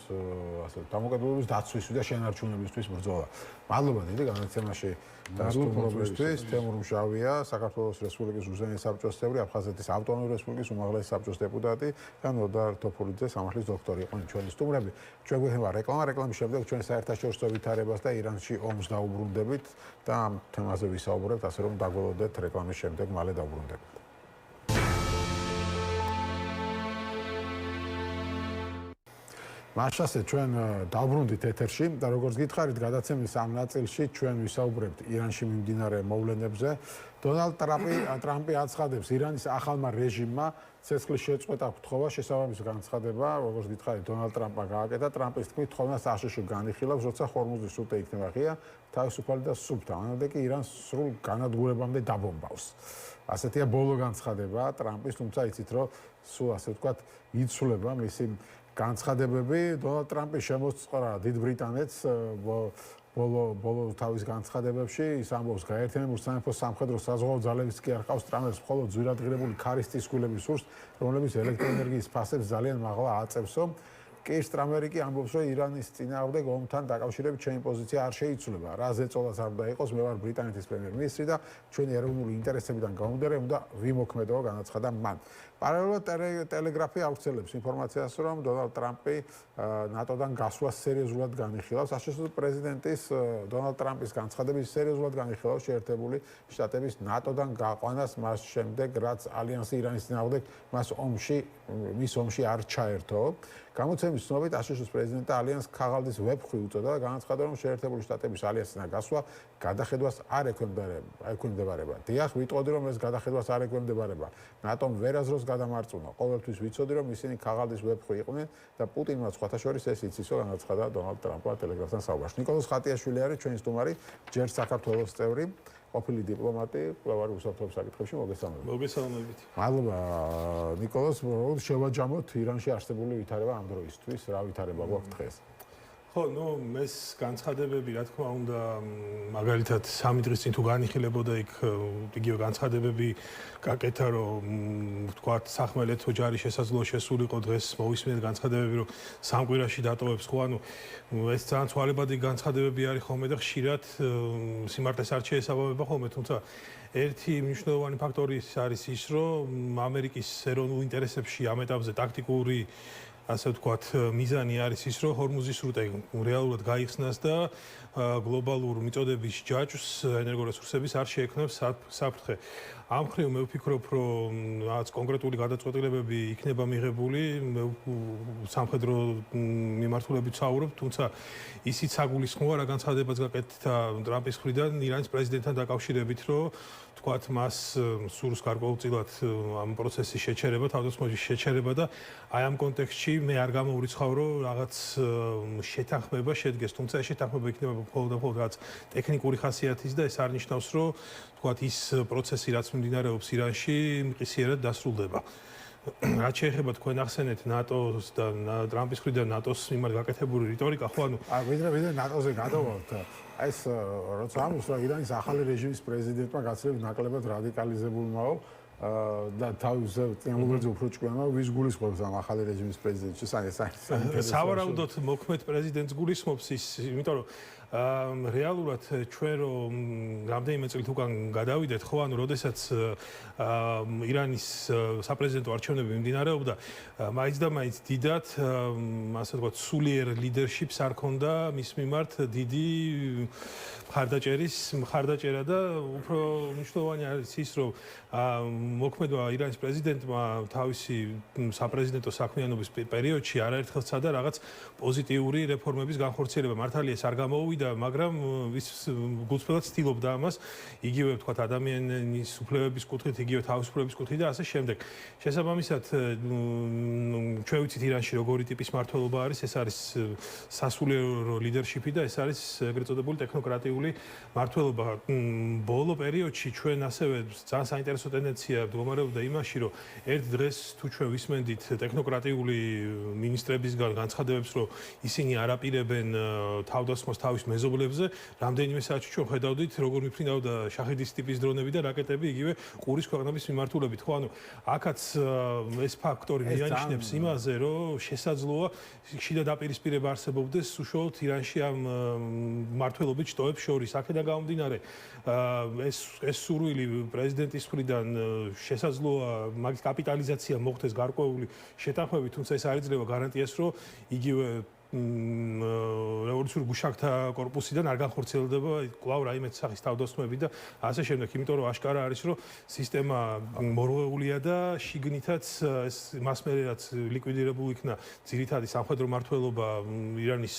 ასე დამოუკიდებლობის დაცვისთვის და შენარჩუნებისთვის ბრძოლა. მადლობა დიდი განაცემაში დასტუმრობისთვის. თემურ მშავია, საქართველოს რესპუბლიკის უზენაესი საბჭოს წევრი, აფხაზეთის ავტონომიური რესპუბლიკის უმაღლესი საბჭოს დეპუტატი და ნოდარ თოფურიძე, სამართლის დოქტორი იყვნენ ჩვენი სტუმრები. ჩვენ გვეხება რეკლამის შემდეგ ჩვენ საერთაშორისო ვითარებას და ირანში ომს დაუბრუნდებით და ამ თემაზე ვისაუბრებთ, ასე რომ დაგველოდეთ რეკლამის შემდეგ მალე დაუბრუნდებით. მაშასე ჩვენ დავბრუნდით ეთერში და როგორც გითხარით გადაცემის ამ ნაწილში ჩვენ ვისაუბრებთ ირანში მიმდინარე მოვლენებზე. დონალდ ტრამპი აცხადებს ირანის ახალმა რეჟიმმა ცეცხლის შეწყვეტა გთხოვა შესაბამის განცხადება, როგორც გითხარით დონალდ ტრამპმა გააკეთა. ტრამპის თქმით თხოვნა საშიში განიხილავს, როცა ხორმუზის სრუტე იქნება ღია, თავისუფალი და სუფთა. მანამდე კი ირანს სრულ განადგურებამდე დაბომბავს. ასეთია ბოლო განცხადება ტრამპის, თუმცა იცით რომ სულ ასე ვთქვათ იცვლება მისი განცხადებები. დონალდ ტრამპი შემოსწყდა დიდ ბრიტანეთს ბოლო თავის განცხადებებში ის ამბობს გაერთიანებულ სამეფოს სამხედრო საზღვაო ძალების კი არ ყავს ტრამპს მხოლოდ ძვირადღირებული ქარის წისქვილების სურს, რომლებიც ელექტროენერგიის ფასებს ძალიან მაღლა აწევსო. კეირ სტრამერი კი ამბობს, რომ ირანის წინააღმდეგ ომთან დაკავშირებით ჩემი პოზიცია არ შეიცვლება. რა ზეწოლაც არ უნდა იყოს, მე ვარ ბრიტანეთის პრემიერ-მინისტრი და ჩვენი ეროვნული ინტერესებიდან გამომდინარე უნდა ვიმოქმედო, განაცხადა მან. პარალელურად ტელეგრაფი ავრცელებს ინფორმაციას, რომ დონალდ ტრამპი ნატოდან გასვლას სერიოზულად განიხილავს. აშშ პრეზიდენტის დონალდ ტრამპის განცხადების სერიოზულად განიხილავს შეერთებული შტატების ნატოდან გაყვანას მას შემდეგ, რაც ალიანსი ირანის წინააღმდეგ მის ომში არ ჩაერთო. გამოცემის ცნობით აშშ პრეზიდენტა ალიანსს ქაღალდის ვებხვი უწოდა და განაცხადა, რომ შეერთებული შტატების ალიანსთან გასვლა გადახედვას არ ექვემდებარება. დიახ, ვიტყოდი, რომ ეს გადახედვას არ ექვემდებარება. ნატომ ვერაზროს გადამარწმუნა. ყოველთვის ვიცოდი, რომ ისინი ქაღალდის ვებხვი იყვნენ და პუტინმა სხვათა შორის ეს იცისო, განაცხადა დონალდ ტრამპმა ტელეგრაფთან საუბარში. ნიკოლოზ ხატიაშვილი არის ჩვენი სტუმარი, ჯერ საქართველოს წევრი, ყოფილი დიპლომატი, კვლავ უსაფრთხოების საკითხებში მოგესალმებით. მოგესალმებით. მადლობა ნიკოლოზ, რომ შევაჯამოთ ირანში არსებული ვითარება ამ დროისთვის, რა ვითარება გვაქვს დღეს? ხო, ეს განცხადებები, რა თქმა უნდა, მაგალითად 3 დღის წინ თუ განიხილებოდა იქ იგივე განცხადებები გაკეთა, რომ ვთქვათ, სახმელეთ ოჯახის შესაძლოა შესულიყო დღეს მოვისმენთ განცხადებები, რომ 3 კვირაში დატოვებს ხო, ეს ძალიან ცვალებადი განცხადებები არის ხოლმე და ხშირად სიმართლეს არ შეესაბამება ხოლმე, თუმცა ერთი მნიშვნელოვანი ფაქტორი არის ის, რომ ამერიკის ეროვნულ ინტერესებში ამ ეტაპზე ტაქტიკური ასე ვთქვათ, მიზანი არის ის, რომ ჰორმუზის სრუტე რეალურად გაიხსნას და გლობალურ მიწოდების ჯაჭვს ენერგორესურსების არ შეექმნებს საფრთხე. ამ მხრივ მე ვფიქრობ, რომ რაღაც კონკრეტული გადაწყვეტილებები იქნება მიღებული, სამხედრო მიმართულებით ვსაუბრობ, თუმცა ისიც საგულისხმოა, რა განცხადებაც გაკეთდა ტრამპის მხრიდან ირანის პრეზიდენტთან დაკავშირებით, რომ ვთქვათ, მას სურს გარკვეულწილად ამ პროცესის შეჩერება, თავდასხმების შეჩერება და აი ამ კონტექსტში მე არ გამოვრიცხავ, რომ რაღაც შეთანხმება შედგეს, თუმცა ეს შეთანხმება იქნება მხოლოდ რაღაც ტექნიკური ხასიათის და ეს არ ნიშნავს, რომ ვთქვათ, ის პროცესი, რაც მიმდინარეობს ირანში, მყისიერად დასრულდება. რაც შეეხება თქვენ ახსენეთ ნატოს და ტრამპის მხრიდან ნატოს მიმართ გაკეთებული რიტორიკა, ხო ანუ ვიდრე ნატოზე გადავართ, ეს როცა ამბობს, რომ ირანის ახალი რეჟიმის პრეზიდენტმა გაცილებით ნაკლებად რადიკალიზებულმაო და თავზე წინამორბედზე უფრო ჭკვიანა, ვის გულისხმობს ამ ახალი რეჟიმის პრეზიდენტს? სავარაუდოდ მოქმედ პრეზიდენტს გულისხმობს ის, იმიტომ რომ რეალურად ჩვენ რომ რამდენიმე წლით უკან გადავიდეთ, ხო, ანუ როდესაც ირანის საპრეზიდენტო არჩევნები მიმდინარეობდა, მაინც და მაინც დიდად, ასე ვთქვათ, სულიერ ლიდერშიპს არ ქონდა მის მიმართ დიდი მხარდაჭერა და უფრო მნიშვნელოვანი არის ის, რომ მოქმედმა ირანის პრეზიდენტმა თავისი საპრეზიდენტო საქმიანობის პერიოდში არაერთხელ სცადა რაღაც პოზიტიური რეფორმების განხორციელება. მართალია ეს არ გამოუვიდა, მაგრამ ის გულწრფელად ცდილობდა ამას, იგივე ვთქვათ ადამიანის უფლებების კუთხით, იგივე თავისუფლების კუთხით და ასე შემდეგ. შესაბამისად, ჩვენ ვიცით ირანში როგორი ტიპის მმართველობა არის, ეს არის სასულიერო ლიდერშიპი და ეს არის ეგრეთ წოდებული ტექნოკრატიული მმართველობა. ბოლო პერიოდში ჩვენ ასევე ძალიან საინტერესო ტენდენცია მდგომარეობდა იმაში, რომ ერთ დღეს თუ ჩვენ ვისმენდით ტექნოკრატიული მინისტრებისგან განცხადებებს, რომ ისინი არ აპირებენ თავდასხმას თავის მეზობლებზე, რამდენიმე საათში ჩვენ ხედავდით, როგორ მიფრინავდა შაჰიდის ტიპის დრონები და რაკეტები იგივე ყურის ქვეყნების მიმართულებით. ხო, ანუ აქაც ეს ფაქტორი მიანიშნებს იმაზე, რომ შესაძლოა შიდა დაპირისპირება არსებობდეს უშუალოდ ირანში ამ მმართველობის შტოებს შორის. აქედან გამომდინარე, ეს სურვილი პრეზიდენტის მხრიდან შესაძლოა მაგის კაპიტალიზაცია მოხდეს გარკვეული შეთანხმებით, თუმცა ეს არ იძლევა გარანტიას, რომ იგივე რევოლუციურ გუშაგთა კორპუსიდან არ განხორციელდება კვლავ რაიმე სახის თავდასხმები და ასე შემდეგ, იმიტომ რომ აშკარა არის, რომ სისტემა მორღვეულია და შიგნითაც ეს მას მერე რაც ლიკვიდირებული იქნა ძირითადი სამხედრო მმართველობა ირანის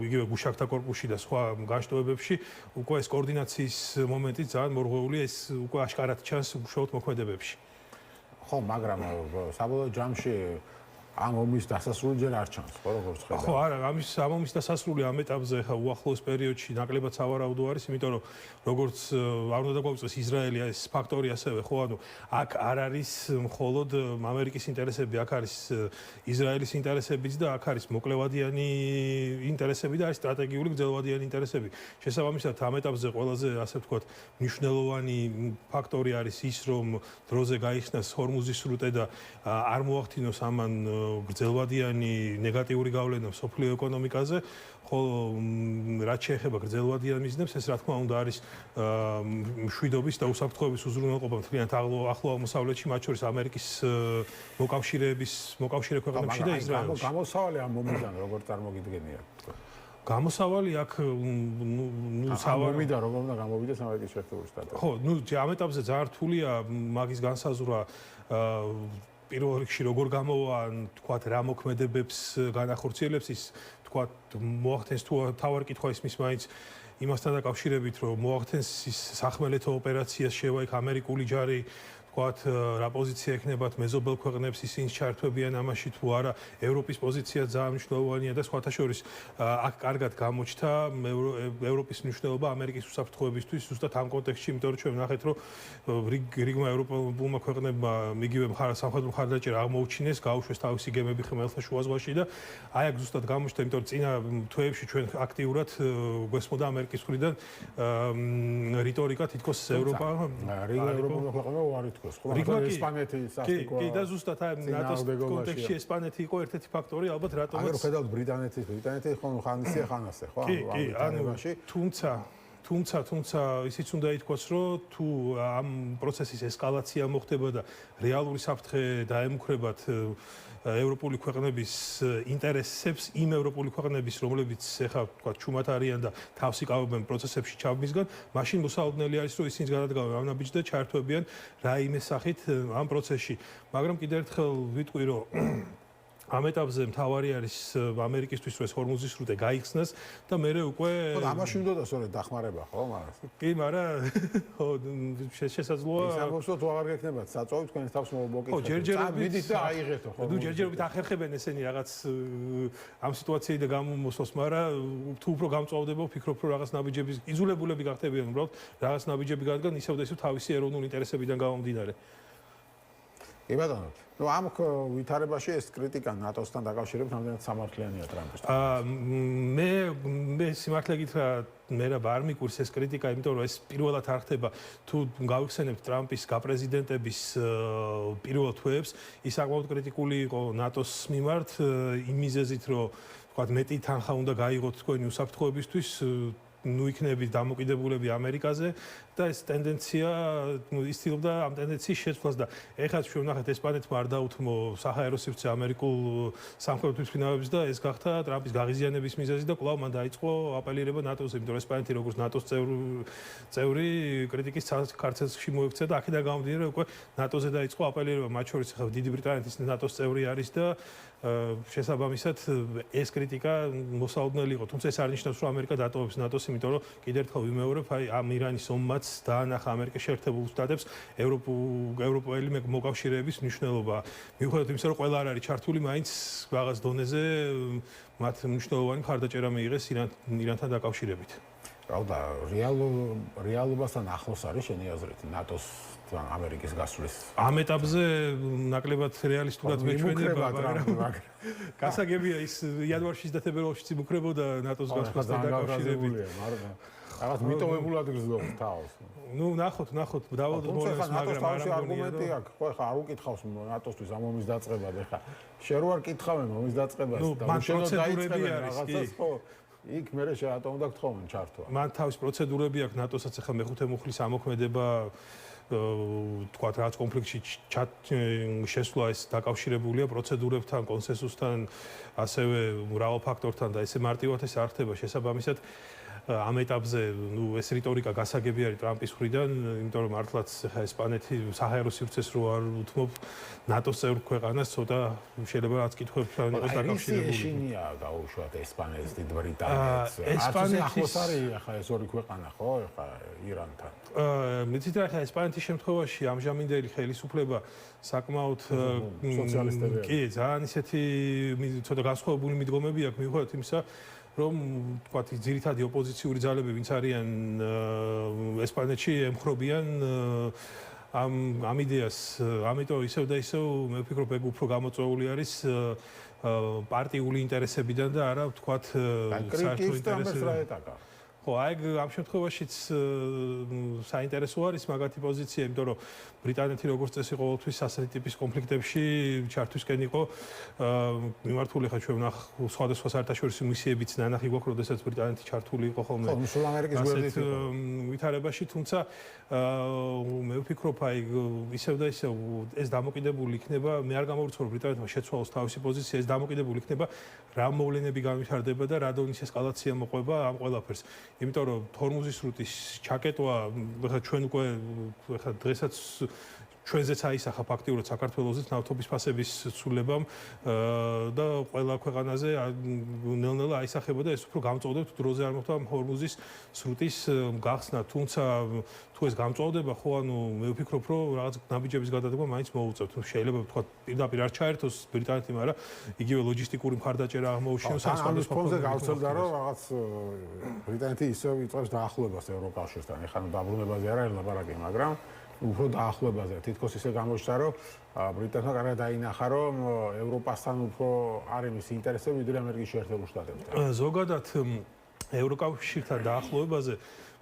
იგივე გუშაგთა კორპუსში და სხვა განშტოებებში, უკვე ეს კოორდინაციის მომენტი ძალიან მორღვეულია, ეს უკვე აშკარად ჩანს უშუალოდ მოქმედებებში. ხო, მაგრამ საბოლოო ჯამში ამ ომის დასასრული ჯერ არ ჩანს, ხო, როგორც ხედავ. ხო, არა, ამ ომის დასასრული ამ ეტაპზე ხა უახლოეს პერიოდში ნაკლებად სავარაუდო არის, იმიტომ რომ როგორც არ უნდა დაგვაუწყდეს ისრაელი ეს ფაქტორი ასევე, ხო, ანუ აქ არ არის მხოლოდ ამერიკის ინტერესები, აქ არის ისრაელის ინტერესებიც და აქ არის მოკლევადიანი ინტერესები და არის სტრატეგიული გრძელვადიანი ინტერესები. შესაბამისად, ამ ეტაპზე ყველაზე, ასე ვთქვათ, მნიშვნელოვანი ფაქტორი არის ის, რომ დროზე გაიხსნას ჰორმუზის სრუტე და არ მოახდინოს ამან გრძელვადიანი ნეგატიური გავლენა სოფლიო ეკონომიკაზე, ხოლო რაც შეეხება გრძელვადიან მიზნებს, ეს რა თქმა უნდა არის მშვიდობის და უსაფრთხოების უზრუნველყოფა მთლიანად ახლო აღმოსავლეთში, მათ შორის ამერიკის მოკავშირე ქვეყნებში და ისრაელში. გამოსავალი ამ მომიდან როგორ წარმოგიდგენია? გამოსავალი აქ სავალი და როგორ უნდა გამოვიდეს ამერიკის შეერთებული შტატები? ხო, ამ ეტაპზე ძალიან რთულია მაგის განსაზღვრა. პირველ რიგში როგორ გამოვა, თქვათ, რა მოქმედებებს განახორციელებს ის, თქვათ, მოახდენს თუ თავარ კითხვა ისმის მაინც იმასთან დაკავშირებით, რომ მოახდენს ის სახმელეთო ოპერაციას შევა იქ ამერიკული ჯარი, თქვათ, რა პოზიცია ექნებათ მეზობელ ქვეყნებს, ისინი ჩართვებიან ამაში თუ არა, ევროპის პოზიცია ძალიან მნიშვნელოვანია და სხვათა შორის აქ კარგად გამოჩნდა ევროპის მნიშვნელობა ამერიკის უსაფრთხოებისთვის, ზუსტად ამ კონტექსტში, იმიტომ რომ ჩვენ ვნახეთ, რომ რიგმა ევროპულმა ქვეყნებმა იგივე სამხედრო მხარდაჭერა აღმოუჩინეს, გაუშვეს თავისი გემები ხმელთაშუა ზღვაში და აი აქ ზუსტად გამოჩნდა, იმიტომ რომ წინა თვეებში ჩვენ აქტიურად გვესმოდა ამერიკის მხრიდან რიტორიკა თითქოს ევროპა ევროპულმა ქვეყნებმა უარი ესპანეთი სასტიკოა. კი, და ზუსტად აი ნატოს კონტექსტში ესპანეთი იყო ერთ-ერთი ფაქტორი, ალბათ რატომაც. აგერ ხედავთ ბრიტანეთი ხომ ხანისია ხანასე, ხო? თუმცა ისიც უნდა ითქვას, რომ თუ ამ პროცესის ესკალაცია მოხდება და რეალური საფრთხე დაემუქრებათ ევროპული ქვეყნების ინტერესებს, იმ ევროპული ქვეყნების, რომლებიც ეხლა თქვა ჩუმად არიან და თავს იკავებენ პროცესებში ჩაბმისგან, მაშინ მოსაოდნელი არის, რომ ისინი გადადგავენ ამ ნაბიჯს და ჩაერთვებიან რაიმე სახით ამ პროცესში. მაგრამ კიდევ ერთხელ ვიტყვი, რომ ამ ეტაპზე მთავარი არის ამერიკისთვის, რომ ეს ჰორმუზის სრუტე გაიხსნას და მერე უკვე ხო, ამაში უნდა სწორედ დახმარება, ხო, მაგრამ კი, მაგრამ ხო, შესაძლოა ის ამბობს, თუ აღარ გექნებათ საწოვი თქვენ თავს მოგეკითხეთ. ხო, ჯერჯერობით მიდით და აიღეთო, ხო. ნუ ჯერჯერობით ახერხებენ ესენი რაღაც ამ სიტუაციიდან გამომოსვას, მაგრამ თუ უფრო გამწვავდება, ვფიქრობ, რომ რაღაც ნაბიჯების იზოლებულები გახდებიან, უბრალოდ რაღაც ნაბიჯები გადგან ისევ და ისევ თავისი ეროვნული ინტერესებიდან გამომდინარე. კი ბატონო. ნუ ამ ვითარებაში ეს კრიტიკა ნატოსთან დაკავშირებით რამდენად სამართლიანია ტრამპის? მე სიმართლე გითხრა, მე რა არ მიკურს ეს კრიტიკა, იმიტომ რომ ეს პირველად არ ხდება თუ გავიხსენებთ ტრამპის გაპრეზიდენტების პირველ თვეებს, ის საკმაოდ კრიტიკული იყო ნატოს მიმართ იმ მიზეზით, რომ თქვა მეტი თანხა უნდა გაიღოთ თქვენი უსაფრთხოებისთვის, ნუ იქნებით დამოკიდებულები ამერიკაზე და ეს ტენდენცია ისtildeობდა ამ ტენდენციის შეცვლას და ეხლა ჩვენ ვნახეთ ესპანეთმა არ დაუთმო საჰაერო სივრცე ამერიკულ სამხედრო თვითმფრინავებს და ეს გახდა ტრამპის გაღიზიანების მიზეზი და კვლავ მან დაიწყო აპელირება ნატოს, იმიტომ რომ ესპანეთი როგორც ნატოს წევრი კრიტიკის ქარცელში მოექცა და აქედან გამომდინარე უკვე ნატოზე დაიწყო აპელირება, მათ შორის ახლა დიდი ბრიტანეთის ნატოს წევრი არის და შესაბამისად ეს კრიტიკა მოსალოდნელი იყო, თუმცა ეს არ ნიშნავს, რომ ამერიკა დატოვებს ნატოს, იმიტომ რომ კიდევ ერთხელ ვიმეორებ, აი ამ ირანის ომმაც დაანახა ამერიკის შეერთებულ შტატებს ევროპელი მოკავშირეების მნიშვნელობა. მიუხედავად იმისა, რომ ყველა არ არის ჩართული, მაინც რაღაც დონეზე მათ მნიშვნელოვანი მხარდაჭერა მიიღეს ირანთან დაკავშირებით. pravda, რეალობასთან ახლოს არის შენი აზრით ნატოს ამერიკის გასვლის. ამ ეტაპზე ნაკლებად რეალისტურად მეჩვენება, მაგრამ გასაგებია ის იანვარში და თებერვალში იმუქრებოდა ნატოს გასვლასთან დაკავშირებით. რაღაც მიტოვებულად გრძნობს თავს. ნუ ნახოთ, დავადოთ მონეს, მაგრამ არ არგუმენტი აქვს. ხო, ხა არ უკითხავს ნატოსთვის ამ ომის დაწყებად, ხა შენ რო არ კითხავენ ომის დაწყებას და უშენო დაიწყებენ რაღაცას, ხო? იქ მე რატომ უნდა გთხოვენ ჩართვა? მან თავის პროცედურები აქვს ნატოსაც ახლა მეხუთე მუხლის ამოქმედება თქვა რაღაც კონფლიქტში შესვლა ეს დაკავშირებულია პროცედურებთან, კონსენსუსთან, ასევე მრავალ ფაქტორთან და ესე მარტივად ეს არ ხდება შესაბამისად ამ ეტაპზე ნუ ეს რიტორიკა გასაგები არის ტრამპის მხრიდან, იმიტომ რომ მართლაც ხა ესპანეთი საჰაერო სივრცეს რო არ უთმობ ნატოს წევრ ქვეყანას, ცოტა შეიძლება რაც კითხვებთან იყოს დაკავშირებული. ეშინია გაუშვათ ესპანეთს, დიდ ბრიტანეთს. ესპანეთი ახლოს არის ხა ეს ორი ქვეყანა, ხო, ხა ირანთან. მიცით რა ხა ესპანეთის შემთხვევაში ამჟამინდელი ხელისუფლება საკმაოდ სოციალისტები კი, ძალიან ისეთი ცოტა განსხვავებული მიდგომები აქვს მიუხედავად იმისა, რომ თქვათ ძირითადი ოპოზიციური ძალები ვინც არიან ესპანეთში ემხრობიან ამ იდეას, ამიტომ ისევ და ისევ მე ვფიქრობ ეგ უფრო გამოწვეული არის პარტიული ინტერესებიდან და არა თქვათ საერთო ინტერესებიდან. ხო, აი ამ შემთხვევაშიც საინტერესო არის მაგათი პოზიცია, იმიტომ რომ ბრიტანეთი როგორც წესი ყოველთვის ასეთი ტიპის კონფლიქტებში ჩართვისკენ იყო მიმართული, ხა ჩვენ სხვადასხვა საერთაშორისო მისიებიც ნანახი გვაქვს, როდესაც ბრიტანეთი ჩართული იყო ხოლმე. ხო, მსულ ამერიკის გვერდით ვითარებაში, თუმცა მე ვფიქრობ, აი ისევ და ისევ ეს დამოკიდებული იქნება, მე არ გამოვიცხოვ ბრიტანეთმა შეცვალოს თავისი პოზიცია, ეს დამოკიდებული იქნება რა მოვლენები განვითარდება და რა დონის ესკალაცია მოყვება ამ ყველაფერს. იმიტომ რომ თორმუზის სრუტის ჩაკეტვა ხა ჩვენ უკვე ხა დღესაც ჩვენზეც აისახა ფაქტიურად საქართველოსიც ნავთობის ფასების ცვლილებამ და ყველა ქვეყანაზე ნელ-ნელა აისახებოდა ეს უფრო გამწოვდებთ დროზე არ მოხდა თორმუზის სრუტის გახსნა, თუმცა თუ ეს გამწოვდება, ხო ანუ მე ვფიქრობ რომ რაღაც ნაბიჯების გადადგმა მაინც მოუწევთ. შეიძლება ვთქვა პირდაპირ არ ჩაერთოს ბრიტანეთი, მაგრამ იგივე ლოჯისტიკური მხარდაჭერა აღმოუჩინოს ამ სხვადასხვა ფონზე გავრცელდა რომ რაღაც ბრიტანეთი ისევ იწყებს დაახლოებას ევროკავშირთან. ეხლა დაბრუნებაზე არ არის ლაპარაკი, მაგრამ უფრო დაახლოებაზე. თითქოს ისე გამოჩნდა, რომ ბრიტანეთმა კარგად დაინახა, რომ ევროპასთან უფრო არის მის ინტერესები ვიდრე ამერიკის შეერთებულ შტატებთან. ზოგადად ევროკავშირთან დაახლოებაზე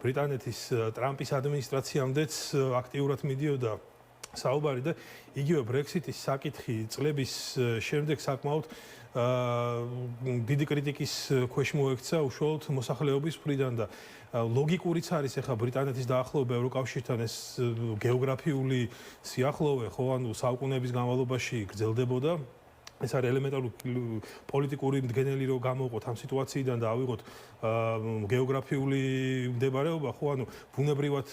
ბრიტანეთის ტრამპის ადმინისტრაციამდეც აქტიურად მიდიოდა საუბარი და იგივე ბრექსიტის საკითხი წლების შემდეგ საკმაოდ დიდი კრიტიკის ქვეშ მოექცა უშუალოდ მოსახლეობის მხრიდან და ლოგიკურიც არის ახლა ბრიტანეთის დაახლოება ევროკავშირთან ეს გეოგრაფიული სიახლოვე, ხო, ანუ საუკუნეების განმავლობაში გრძელდებოდა. ეს არის ელემენტარული პოლიტიკური მდგენელი რო გამოვყოთ ამ სიტუაციიდან და ავიღოთ გეოგრაფიული მდებარეობა, ხო, ანუ ბუნებრივად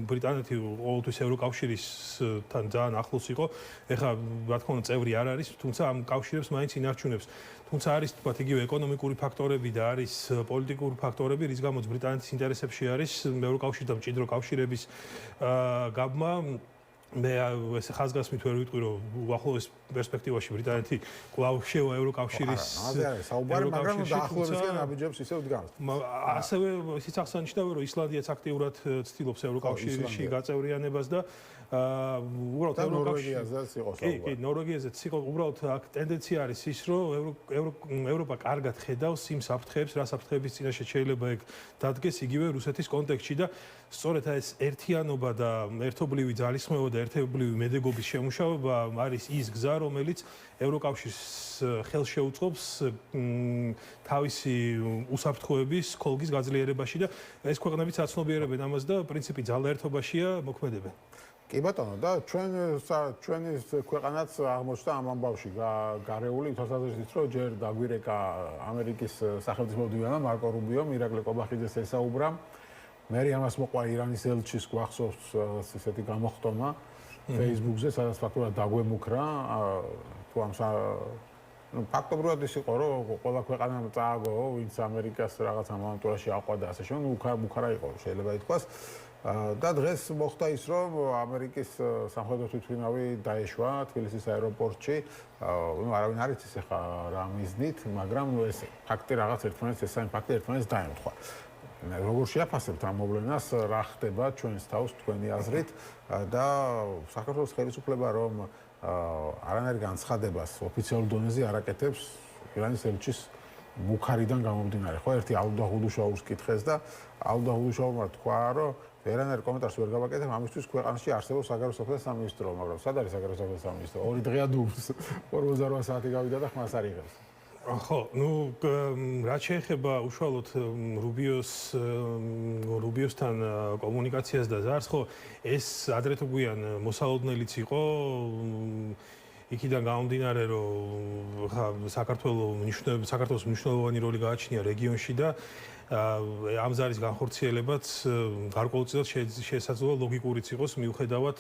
ბრიტანეთი ყოველთვის ევროკავშირისთან ძალიან ახლოს იყო. ეხლა რა თქმა უნდა წევრი არ არის, თუმცა ამ კავშირებს მაინც ინარჩუნებს. თუმცა არის თქვათ იგივე ეკონომიკური ფაქტორები და არის პოლიტიკური ფაქტორები, რის გამოც ბრიტანეთის ინტერესებში არის ევროკავშირთან მჭიდრო კავშირების გაბმა. მე ეს ხაზგასმით ვერ ვიტყვი რომ უახლოეს პერსპექტივაში ბრიტანეთი კვლავ შევა ევროკავშირის საუბარი, მაგრამ დაახლოებისგან აბიჯებს ისევ დგას. ასევე ისიც აღსანიშნავია რომ ისლანდიაც აქტიურად ცდილობს ევროკავშირში გაწევრიანებას და უბრალოდ ნორვეგიაზეც იყო საუბარი. კი, ნორვეგიაზეც იყო, უბრალოდ აქ ტენდენცია არის ის, რომ ევროპა კარგად ხედავს იმ საფრთხეებს, რა საფრთხეების წინაშე შეიძლება ეგ დადგეს იგივე რუსეთის კონტექსტში და სწორედ ეს ერთიანობა და ერთობლივი ძალისხმევა და ერთობლივი მედეგობის შემუშავება არის ის გზა, რომელიც ევროკავშირს ხელს შეუწყობს თავისი უსაფრთხოების ქოლგის გაძლიერებაში და ეს ქვეყნებიც აცნობიერებენ ამას და პრინციპი ძალაერთობაშია მოქმედებენ. კი ბატონო და ჩვენი ქვეყანაც აღმოჩნდა ამ ამბავში გარეული თვალსაზრისით რომ ჯერ დაგვირეკა ამერიკის სახელმწიფო მდივანმა მარკო რუბიომ ირაკლი კობახიძეს ესაუბრა მე ამას მოყვა ირანის ელჩის გვახსოვს ესეთი გამოხტომა Facebook-ზე სადაც ფაქტობრივად დაგვემუქრა თუ ამ ფაქტობრივად ის იყო რომ ყველა ქვეყანამ წააგო ვინც ამერიკას რაღაც ამ ამონტურაში აყვადა ასე შემო მუქარა იყო შეიძლება ითქვას და დღეს მოხდა ის რომ ამერიკის სამხედრო თვითმფრინავი დაეშვა თბილისის აეროპორტში ნუ არავინ არ იცის ახლა რა მიზნით მაგრამ ეს ფაქტი რაღაც ერთმანეთს ეს სამი ფაქტი ერთმანეთს დაემთხვა როგორ შეაფასებთ ამ მოვლენას რა ხდება ჩვენს თავს თქვენი აზრით და საქართველოს ხელისუფლება რომ არანაირ განცხადებას ოფიციალურ დონეზე არ აკეთებს ირანის ელჩის მუქარიდან გამომდინარე ხო ერთი ალდა ხუდუშაურს კითხეს და ალდა ხუდუშაურმა თქვა რომ ვერანაირ კომენტარს ვერ გავაკეთებ ამისთვის ქვეყანაში არსებობს საგარეო საქმეთა სამინისტრო მაგრამ სად არის საგარეო საქმეთა სამინისტრო ორი დღეა დუბს 48 საათი გავიდა და ხმას არ იღებს ხო, ну, რაც შეეხება უშუალოდ რუბიოსთან კომუნიკაციას და ზარს, ხო, ეს ადრე თუ გვიან მოსალოდნელიც იყო იქიდან გამომდინარე, რომ საქართველოს მნიშვნელოვანი როლი გააჩნია რეგიონში და ამ ზარის განხორციელებაც გარკვეულწილად შესაძლოა ლოგიკურიც იყოს მიუხედავად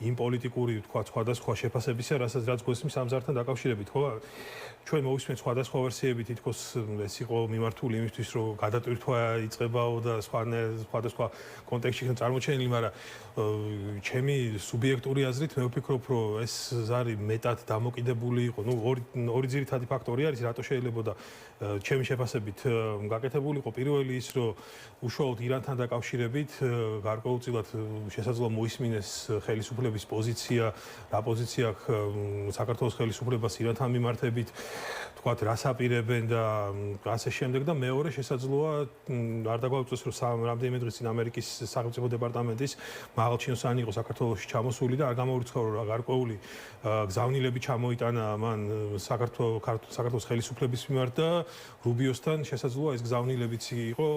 იმ პოლიტიკური, თქვა, სხვადასხვა შეფასებისა, რაც გვესმის ამ ზართან დაკავშირებით, ხო? ჩვენ მოვისმენთ სხვადასხვა ვერსიები, თითქოს ეს იყო მიმართული იმისთვის, რომ გადატვირთვა იწყებაო და სხვადასხვა კონტექსტში წარმოჩენილი, მაგრამ ჩემი სუბიექტური აზრით მე ვფიქრობ, რომ ეს ზარი მეტად დამოკიდებული იყო. ნუ ორი ძირითადი ფაქტორი არის, რატო შეიძლება და ჩემი შეფასებით გაკეთებული იყო პირველი ის, რომ უშუალოდ ირანთან დაკავშირებით გარკვეულწილად შესაძლოა მოისმინეს ხელისუფლების პოზიცია, რა პოზიცია აქვს საქართველოს ხელისუფლებას ირანთან მიმართებით, თქვათ, რას აპირებენ და ასე შემდეგ და მეორე შესაძლოა არ დაგვაუწევს რომ რამდენიმე დღის წინ ამერიკის სახელმწიფო დეპარტამენტის მაღალჩინოსანი იყო საქართველოში ჩამოსული და არ გამოურიცხავა რომ გარკვეული გზავნილები ჩამოიტანა მან საქართველოს ხელისუფლების მიმართ და რუბიოსთან შესაძლოა ეს გზავნილებიც იყო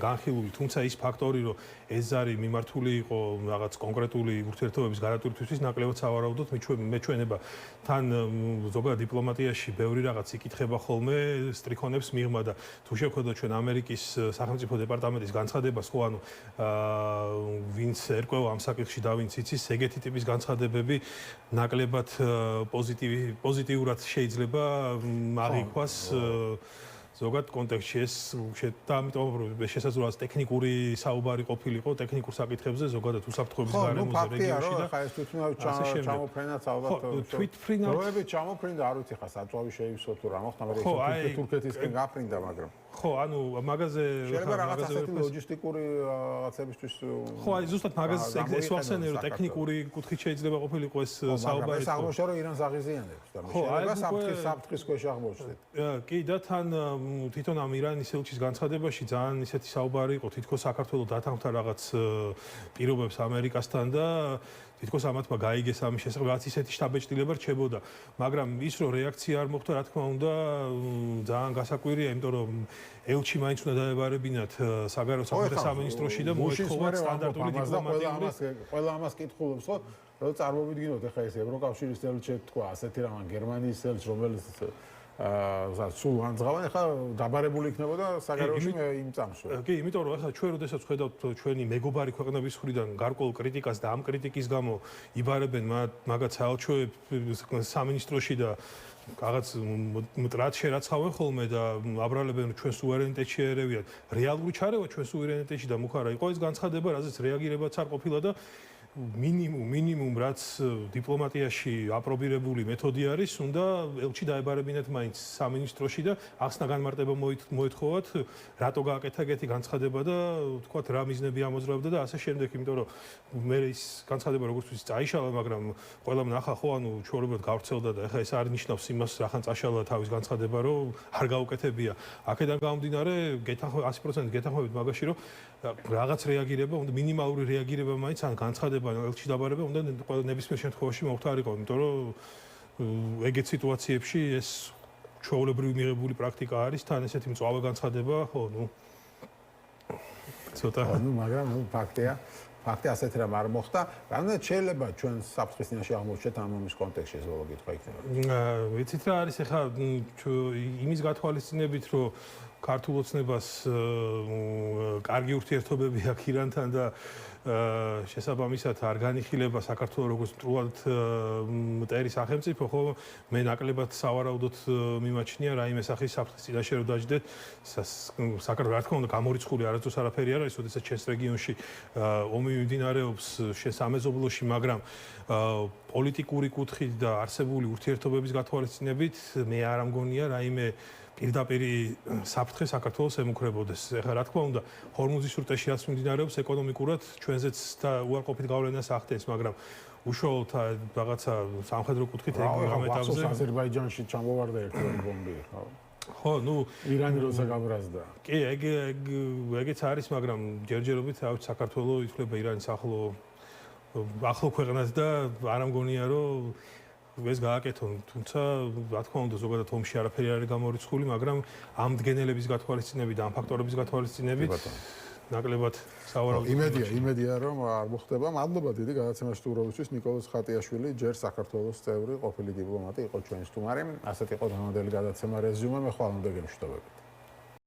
განხილული, თუმცა ის ფაქტორი რომ ეს ზარი მიმართული იყო რაღაც კონკრეტული ურთიერთობების გადატვირთვისთვის ნაკლებად სავარაუდოდ მეჩვენება თან ზოგადად დიპლომატიაში ბევრი რაღაც იკითხება ხოლმე სტრიქონებს მიღმა და თუ შევხედოთ ჩვენ ამერიკის სახელმწიფო დეპარტამენტის განცხადებას ხო ანუ ვინც ერკვევა ამ საკითხში და ვინც იცის ეგეთი ტიპის განცხადებები ნაკლებად პოზიტიურად შეიძლება აღიქვას ზოგადად კონტექსტში ეს და ამიტომ შესაძლოა ტექნიკური საუბარი ყოფილიყო ტექნიკურ საკითხებზე ზოგადად უსაფრთხოების გარემოზე რეგიონში და ხა ეს თვითმფრინავი ჩამოფრენაც ალბათ დროებით ჩამოფრინდა არ ვიცი ხა საწვავი შეივსო თუ რა მოხდა მაგრამ თურქეთისკენ გაფრინდა მაგრამ ხო ანუ მაგაზე შეიძლება რაღაც ასეთი ლოჯისტიკური რაღაცებისთვის ხო აი ზუსტად მაგაზე ეს ვახსენე რომ ტექნიკური კუთხით შეიძლება ყოფილიყო ეს საუბარი ეს აღმოჩნდა რომ ირანს აღიზიანებს და შეიძლება საფრთხის ქვეშ აღმოჩნდეთ კი და თან თვითონ ამ ირანის ელჩის განცხადებაში ძალიან ისეთი საუბარი იყო თითქოს საქართველოს დათანხმდა რაღაც პირობებს ამერიკასთან და თითქოს ამათმა გაიგეს ამის შესახებ რაც ისეთი შტაბეჭდილება რჩებოდა მაგრამ ის რომ რეაქცია არ მოხდა რა თქმა უნდა ძალიან გასაკვირია იმიტომ რომ ელჩი მაინც უნდა დაებარებინათ საგარეო საქმეთა სამინისტროში და მოეთხოვა სტანდარტული დიპლომატიური ყველა ამას კითხულობს ხო რომ წარმოვიდგინოთ ახლა ეს ევროკავშირის ელჩი თქვა ასეთი რამან გერმანიის ელჩი რომელიც სულ ანძღავენ ახლა დაბარებული იქნებოდა საგარეოში იმ წამსვე. კი, იმიტომ რომ ახლა ჩვენ როდესაც ხედავთ ჩვენი მეგობარი ქვეყნების მხრიდან გარკვეულ კრიტიკას და ამ კრიტიკის გამო იბარებენ მაგაც საელჩოებს სამინისტროში და რაღაც მტრად შერაცხავენ ხოლმე და აბრალებენ ჩვენ სუვერენიტეტში ერევიან. რეალური ჩარევა ჩვენ სუვერენიტეტში და მუხარა იყო ეს განცხადება, რაზეც რეაგირებაც არ ყოფილა და მინიმუმ რაც დიპლომატიაში აპრობირებული მეთოდი არის, უნდა ელჩი დაებარებინათ მაინც სამინისტროში და ახსნა განმარტება მოეთხოვათ, რატო გააკეთა ეგეთი განცხადება და თქვათ რა მიზნები ამოძრავდა და ასე შემდეგ, იმიტომ რომ მე ის განცხადება როგორც ვთქვი წაიშალა, მაგრამ ყველამ ნახა ხო, ანუ ჩვეულებრივ გავრცელდა და ეხლა ეს არ ნიშნავს იმას, რახან წაშალა თავის განცხადება, რომ არ გაუკეთებია. აქედან გამომდინარე, 100% გეთანხმებით მაგაში, რომ რაღაც რეაგირება, უნდა მინიმალური რეაგირება მაინც ან განცხადება ელჩი დაბარება უნდა ნებისმიერ შემთხვევაში მოხდარიყო, იმიტომ რომ ეგეთ სიტუაციებში ეს ჩვეულებრივი მიღებული პრაქტიკა არის, თან ესეთი მწვავე განცხადება, ხო, ცოტა. მაგრამ ფაქტია, ასეთ რამ არ მოხდა. რამდენად შეიძლება ჩვენ საფრთხის წინაშე აღმოჩნდეთ ამ ამის კონტექსტში ეს ბოლო კითხვა იქნება? ვიცით რა არის ახლა იმის გათვალისწინებით, რომ ქართულ ოცნებას კარგი ურთიერთობები აქვს ირანთან და შესაბამისად არ განიხილება საქართველოს როგორც მტრულად მტერი სახელმწიფო, ხო, მე ნაკლებად სავარაუდოდ მიმაჩნია რაიმე სახის საფრთხის წინაშე რომ დაждდეთ საქართველოს, რა თქმა უნდა, გამორიცხული არასდროს არაფერი არ არის, ოდესაც ჩვენს რეგიონში ომი მიმდინარეობს შენ სამეზობლოში, მაგრამ პოლიტიკური კუთხით და არსებული ურთიერთობების გათვალისწინებით მე არ ამგონია რაიმე პირდაპირ საფრთხე საქართველოს ემუქრებოდეს. ეხლა რა თქმა უნდა, ჰორმუზის სრუტეში რაც მიმდინარეობს ეკონომიკურად ჩვენზეც და უარყოფით გავლენას ახდენს, მაგრამ უშუალოდ რაღაცა სამხედრო კუთხით ეგ ამეტავზე აზერბაიჯანში ჩამოვარდა ერთგვარი ბომბი, ხო? ხო, ირანი როცა გამრაზდა. კი, ეგეც არის, მაგრამ ჯერჯერობით საქართველოს ითვლება ირანის ახლო ქვეყნად და არ ამგონია რომ ეს გააკეთონ, თუმცა რა თქმა უნდა ზოგადად ომში არაფერი არ არის გამორიცხული, მაგრამ ამ მდგენელების გათვალისწინებით და ამ ფაქტორების გათვალისწინებით ნაკლებად სავარაუდოა. იმედია რომ არ მოხდება. მადლობა დიდი გადაცემაში სტუმრობისთვის. ნიკოლოზ ხატიაშვილი ჯერ საქართველოს წევრი ყოფილი დიპლომატი იყო ჩვენი სტუმარი. ასეთ იყო დღევანდელი გადაცემა რეზიუმე. მე ხვალ უნდა გემშვიდობებით.